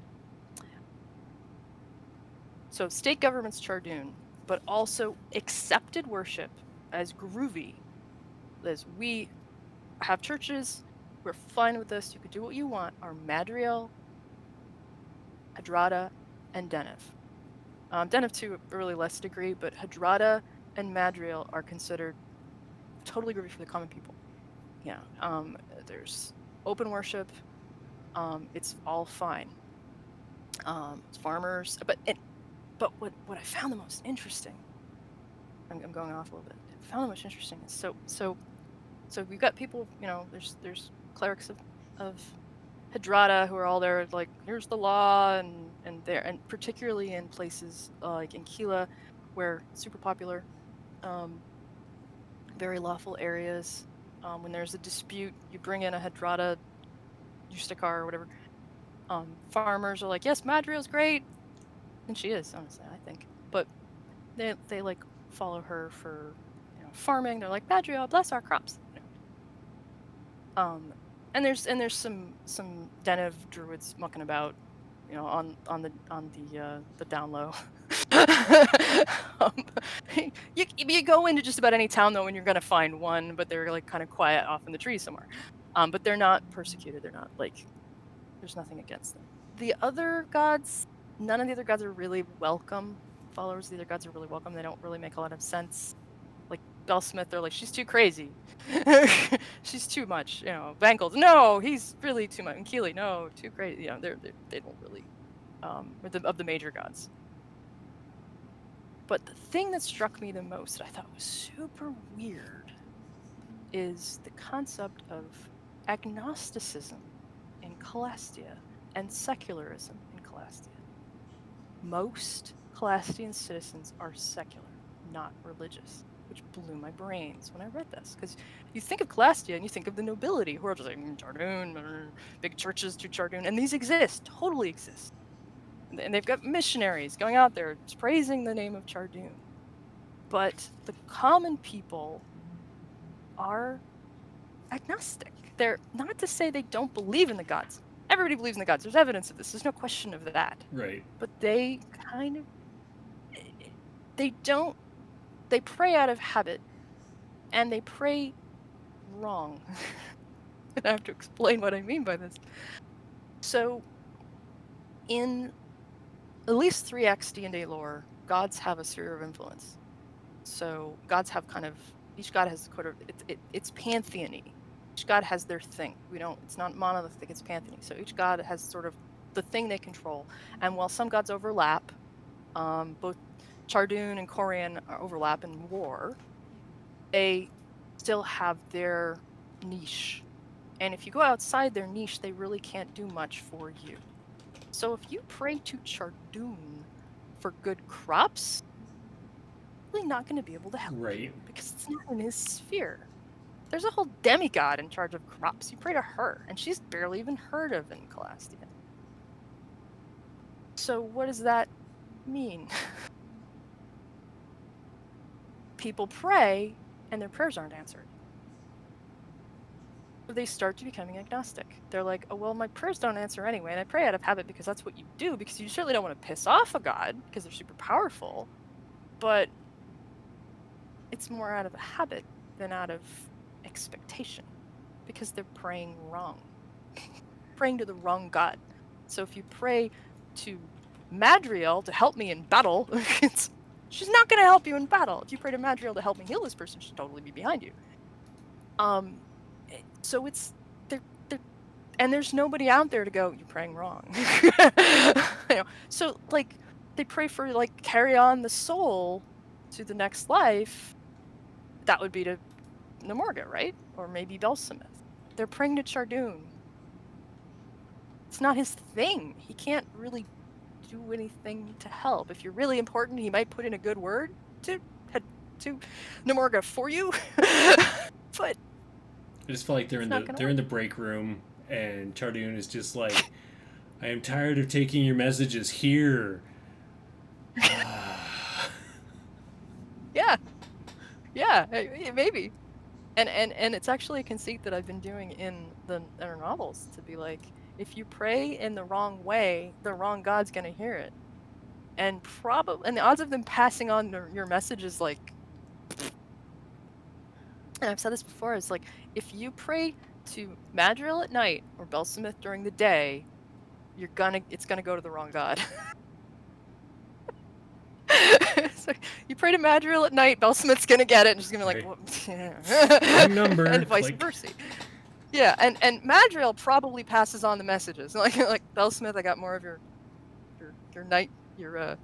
So state government's Chardoon, but also accepted worship as groovy. As we have churches, we're fine with this. You could do what you want. Are Madriel, Hadrada, and Denев. Denев to a really less degree, but Hadrada and Madriel are considered totally groovy for the common people. Yeah. There's open worship. It's all fine. It's farmers, but what I found the most interesting, I'm going off a little bit. I found the most interesting is so we've got people, there's clerics of Hadrada who are all there like, here's the law, and particularly in places like in Kila, where super popular, very lawful areas. When there's a dispute, you bring in a Hadrada Justakar or whatever. Farmers are like, yes, Madriel's great. And she is, honestly, I think. But they like follow her for farming. They're like, Madriel, bless our crops. And there's some Denев druids mucking about, on the down low. You go into just about any town though, and you're gonna find one, but they're like kind of quiet off in the trees somewhere. But they're not persecuted. They're not like, there's nothing against them. The other gods, none of the other gods are really welcome. Followers of the other gods are really welcome. They don't really make a lot of sense. Like Belsmith, they're like, she's too crazy. She's too much. Bangles, no, he's really too much. And Keeley, no, too crazy. They don't really, of the major gods. But the thing that struck me the most, that I thought was super weird, is the concept of agnosticism in Calastia and secularism in Calastia. Most Calastian citizens are secular, not religious, which blew my brains when I read this. Because you think of Calastia and you think of the nobility, who are just like, Chardoon, big churches to Chardoon, and these exist, totally exist. And they've got missionaries going out there praising the name of Chardoon. But the common people are agnostic. They're not to say they don't believe in the gods. everybody believes in the gods. There's evidence of this. There's no question of that. Right. But they kind of, they pray out of habit, and they pray wrong. And I have to explain what I mean by this. So, in at least 3x D&D lore, gods have a sphere of influence. So gods have kind of, each god has it's pantheon-y. Each god has their thing. It's not monolithic, it's pantheon-y. So each god has sort of the thing they control. And while some gods overlap, both Chardoon and Corian overlap in war, they still have their niche. And if you go outside their niche, they really can't do much for you. So if you pray to Chardoon for good crops, you're really not going to be able to help you because it's not in his sphere. There's a whole demigod in charge of crops. You pray to her, and she's barely even heard of in Calastia. So what does that mean? People pray, and their prayers aren't answered. They start to becoming agnostic. They're like, oh, well, my prayers don't answer anyway, and I pray out of habit because that's what you do, because you certainly don't want to piss off a god, because they're super powerful, but it's more out of a habit than out of expectation, because they're praying wrong. Praying to the wrong god. So if you pray to Madriel to help me in battle, she's not going to help you in battle. If you pray to Madriel to help me heal this person, she'll totally be behind you. So it's and there's nobody out there to go, you're praying wrong. So like they pray for like carry on the soul to the next life. That would be to Namorga, right? Or maybe Belsamith. They're praying to Chardoon. It's not his thing. He can't really do anything to help. If you're really important, he might put in a good word to Namorga for you. But I just feel like they're in the break room, and Chardoon is just like, I am tired of taking your messages here. Yeah, maybe. And it's actually a conceit that I've been doing in our novels, to be like, if you pray in the wrong way, the wrong god's gonna hear it. And the odds of them passing on your message is like, and I've said this before, is like, if you pray to Madriel at night or Belsamith during the day, it's gonna go to the wrong god. So you pray to Madriel at night, Belsamith's gonna get it, and she's gonna be like, wrong number, and vice versa. Yeah, and Madriel probably passes on the messages. Like Belsamith, I got more of your night, your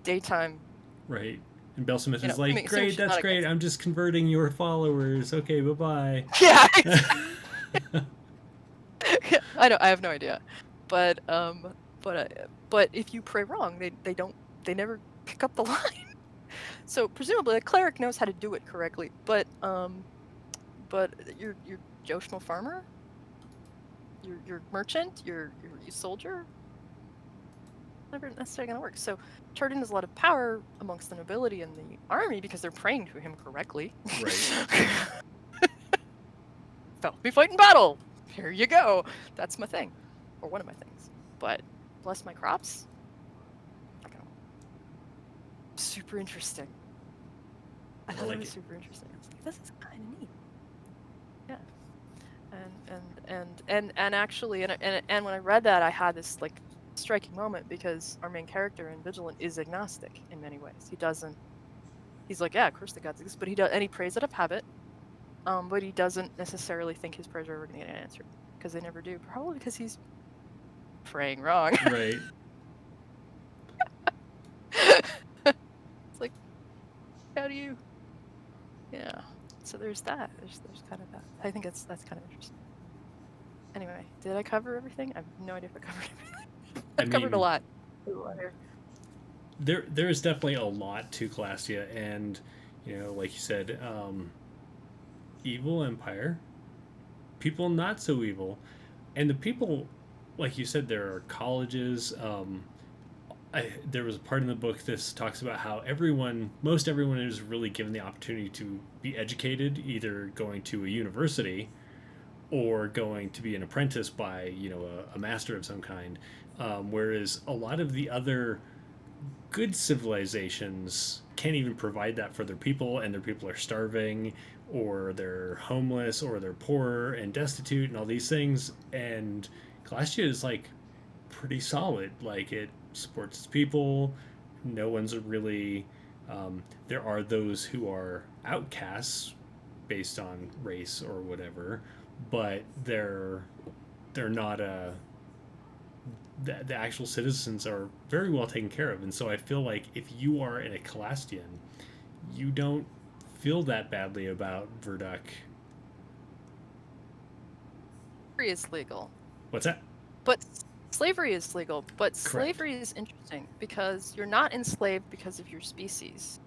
daytime. Right. And Belsamith is like, great, that's great. I'm just converting your followers. Okay, bye-bye. Yeah. I know. I have no idea, but if you pray wrong, they never pick up the line. So presumably a cleric knows how to do it correctly, but your Joe Schmo farmer, your merchant, your soldier, never necessarily gonna work. So Chardoon has a lot of power amongst the nobility and the army because they're praying to him correctly. Right. Help me fight in battle. Here you go. That's my thing, or one of my things. But bless my crops. Super interesting. I thought it was super interesting. I was like, this is kind of neat. Yeah. And actually, and when I read that, I had this like striking moment, because our main character in Vigilant is agnostic in many ways. He's like, yeah, of course the gods exist, but he prays out of habit, but he doesn't necessarily think his prayers are ever going to get answered, because they never do. Probably because he's praying wrong. Right. It's like, how do you? Yeah. So there's that. There's kind of that. I think that's kind of interesting. Anyway, did I cover everything? I have no idea if I covered everything. I've covered a lot. There is definitely a lot to Calastia, and like you said, evil empire, people not so evil, and the people, like you said, there are colleges. There was a part in the book this talks about how most everyone is really given the opportunity to be educated, either going to a university or going to be an apprentice by a master of some kind. Whereas a lot of the other good civilizations can't even provide that for their people, and their people are starving, or they're homeless, or they're poor and destitute, and all these things. And Calastia is like pretty solid. Like it supports its people. No one's really. There are those who are outcasts based on race or whatever, but they're not a the actual citizens are very well taken care of. And so I feel like if you are in a Calastian, you don't feel that badly about Virduk. Slavery is legal. What's that? But slavery is legal. But Correct. slavery is interesting because you're not enslaved because of your species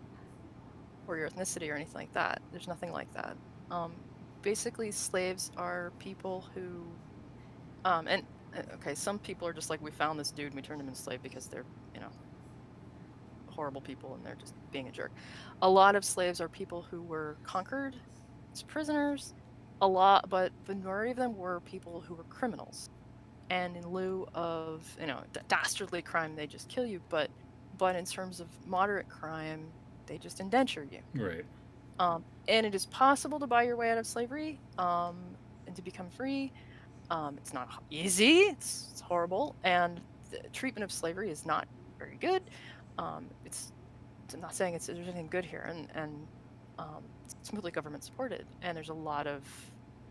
or your ethnicity or anything like that. There's nothing like that. Basically, slaves are people who, okay, some people are just like, we found this dude and we turned him into slave because they're, horrible people and they're just being a jerk. A lot of slaves are people who were conquered as prisoners. But the majority of them were people who were criminals. And in lieu of, dastardly crime, they just kill you. But in terms of moderate crime, they just indenture you. Right. And it is possible to buy your way out of slavery and to become free. It's not easy. It's horrible. And the treatment of slavery is not very good. I'm not saying there's anything good here. And it's completely government supported. And there's a lot of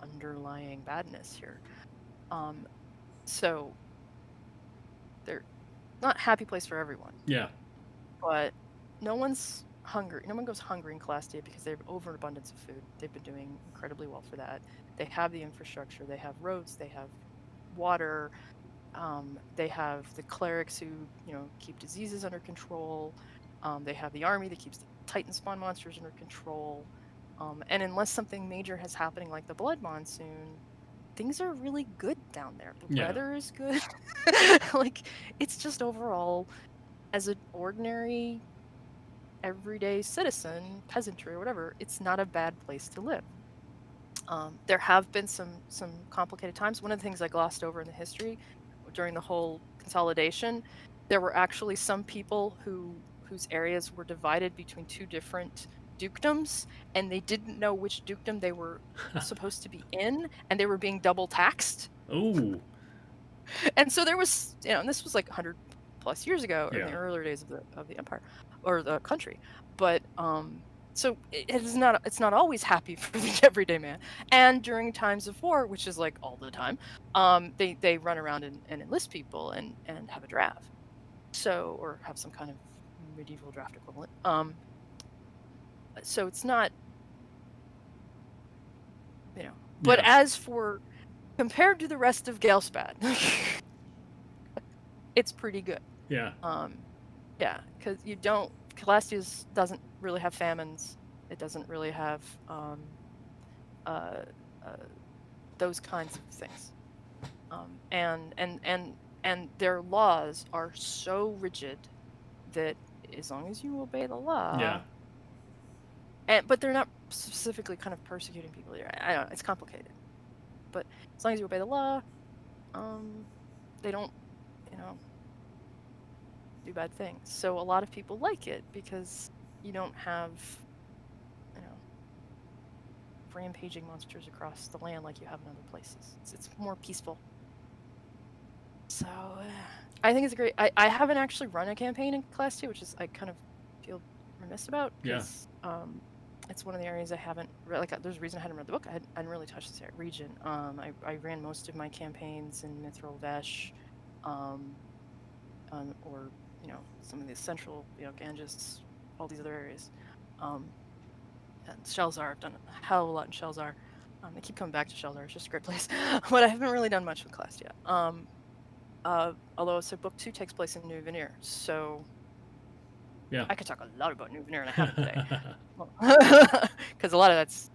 underlying badness here. So they're not a happy place for everyone. Yeah. But no one's hungry. No one goes hungry in Calastia because they have overabundance of food. They've been doing incredibly well for that. They have the infrastructure. They have roads. They have water. They have the clerics who, keep diseases under control. They have the army that keeps the Titan spawn monsters under control. And unless something major has happening like the Blood Monsoon, things are really good down there. The weather is good. Like, it's just overall, as an ordinary, everyday citizen, peasantry or whatever, it's not a bad place to live. There have been some complicated times. One of the things I glossed over in the history during the whole consolidation, there were actually some people whose areas were divided between two different dukedoms, and they didn't know which dukedom they were supposed to be in, and they were being double taxed. Oh. And so there was, and this was like 100 plus years ago, in the earlier days of the empire or the country. But so it's not always happy for the everyday man. And during times of war, which is like all the time, they run around and enlist people and have a draft. So, or have some kind of medieval draft equivalent. So it's not, But as for compared to the rest of Ghelspad, it's pretty good. Yeah. Yeah, because Calastia doesn't really have famines. It doesn't really have those kinds of things. And their laws are so rigid that as long as you obey the law, but they're not specifically kind of persecuting people here. I don't know, it's complicated. But as long as you obey the law, they don't, do bad things. So a lot of people like it because you don't have, rampaging monsters across the land like you have in other places. It's more peaceful. So I think it's great. I haven't actually run a campaign in Calastia, which is I kind of feel remiss about. Because, it's one of the areas I haven't there's a reason I hadn't read the book. I hadn't really touched this region. I ran most of my campaigns in Mithril Vesh, or some of the central, Ganges, all these other areas. And Shelzar, I've done a hell of a lot in Shelzar. I keep coming back to Shelzar. It's just a great place, but I haven't really done much with Calastia. Although book 2 takes place in New Veneer, so I could talk a lot about New Veneer, and I haven't today, because a lot of that's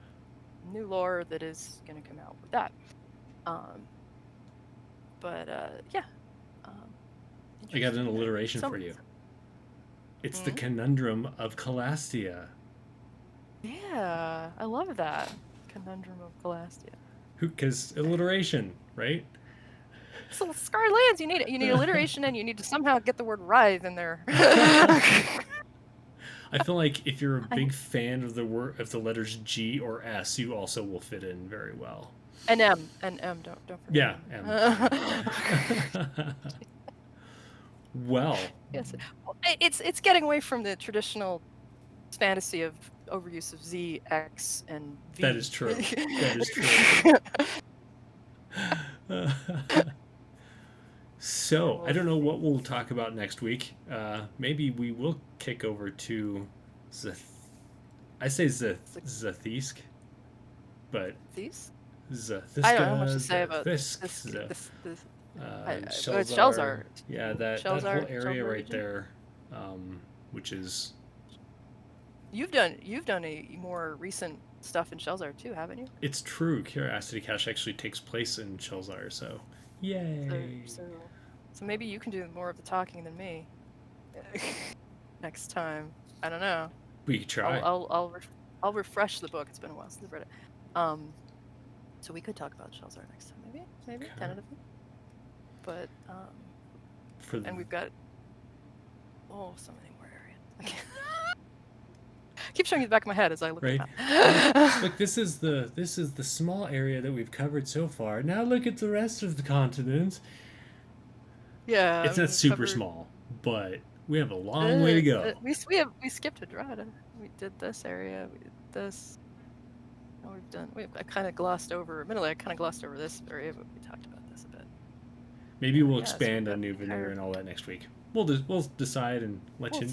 new lore that is going to come out with that. I got an alliteration for you. It's the conundrum of Calastia. Yeah, I love that. Conundrum of Calastia. Because alliteration, right? So Scar Lands, you need alliteration, and you need to somehow get the word writhe in there. I feel like if you're a big fan of the letters G or S, you also will fit in very well. And M. Don't forget. Yeah, M. Well, yes, it's getting away from the traditional fantasy of overuse of Z, X, and V. that is true. That is true. So, I don't know what we'll talk about next week. Maybe we will kick over to I say Zathisk, but These? Zathiska, I don't know much to say about this. Shellzar. Yeah, that whole area right there, which is... You've done a more recent stuff in Shellzar too, haven't you? It's true. Curiosity Cache actually takes place in Shellzar, so yay! So maybe you can do more of the talking than me next time. I don't know. We could try. I'll refresh the book. It's been a while since I've read it. So we could talk about Shellzar next time, maybe Okay. tentatively. But and we've got so many more areas. Keep showing you the back of my head as I look at that. Look, this is the small area that we've covered so far. Now look at the rest of the continent. Yeah, it's not super small, but we have a long way to go. We skipped Hadrada. We did this area. We did this. I kind of glossed over. Admittedly, I kind of glossed over this area, but we talked about this a bit. Maybe we'll expand on New Veneer and all that next week. We'll decide and let you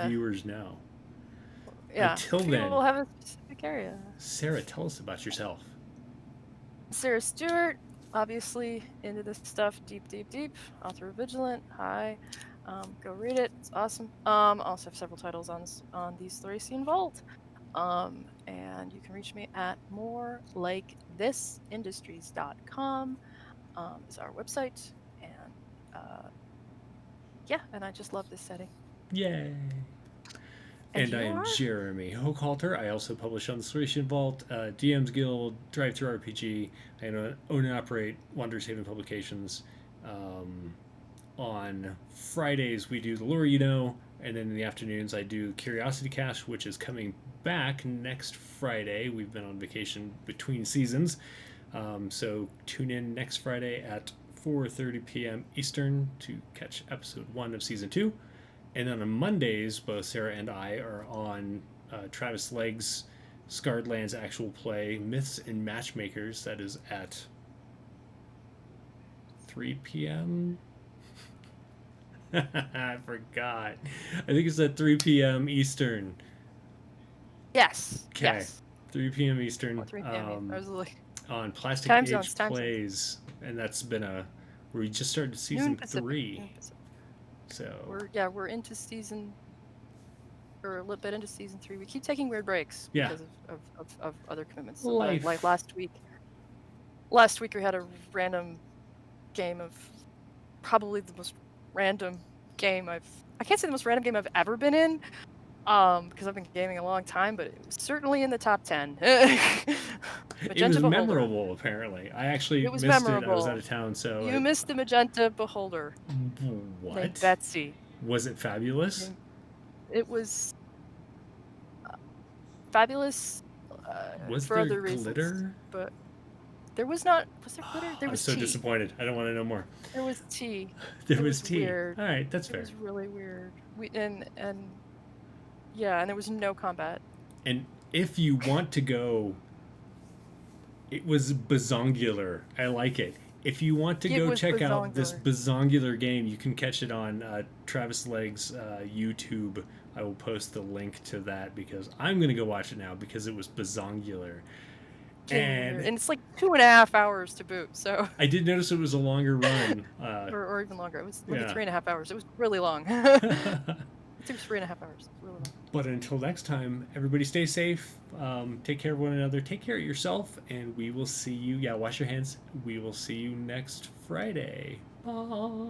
viewers know. Yeah. Until then, we'll have a specific area. Sarah, tell us about yourself. Sarah Stewart, obviously into this stuff deep. Author of Vigilant. Hi. Go read it. It's awesome. Also have several titles on the Thracian Vault. And you can reach me at morelikethisindustries.com is our website. And and I just love this setting. Yay. And I am Jeremy Hochhalter. I also publish on the Thracian Vault, DM's Guild, Drive Through RPG. I own and operate Wanderers Haven Publications. On Fridays, we do the Lore You Know, and then in the afternoons, I do Curiosity Cache, which is coming back next Friday. We've been on vacation between seasons. So tune in next Friday at 4:30 p.m. Eastern to catch episode 1 of season 2. And then on Mondays, both Sarah and I are on Travis Legg's Scarred Lands actual play, Myths and Matchmakers. That is at 3 p.m. I forgot. I think it's at 3 p.m. Eastern. Yes. Okay. Yes. 3 p.m. Eastern. 3 p.m. I was like, on Plastic time Age zones, Plays. And that's been we just started season 3. So we're into season, or a little bit into season 3. We keep taking weird breaks because of other commitments. Life. Like last week we had a random game of probably the most random game I can't say the most random game I've ever been in, because I've been gaming a long time, but it was certainly in the top 10. It was memorable, apparently. I actually missed memorable. It. I was out of town, so... You missed the Magenta Beholder. What? Named Betsy. Was it fabulous? It was fabulous was for there other reasons. Glitter? But there was not... Was there glitter? There was I'm so tea. disappointed. I don't want to know more. There was tea. There was tea. Weird. All right, that's fair. It was really weird. And there was no combat. And if you want to go... It was bazongular. I like it. If you want to go check out this bazongular game, you can catch it on Travis Legg's YouTube. I will post the link to that because I'm going to go watch it now because it was bazongular. And it's like 2.5 hours to boot. So I did notice it was a longer run. or even longer. It was like 3.5 hours. It was really long. It took 3.5 hours. It's really long. But until next time, everybody stay safe. Take care of one another. Take care of yourself. And we will see you. Yeah, wash your hands. We will see you next Friday. Bye.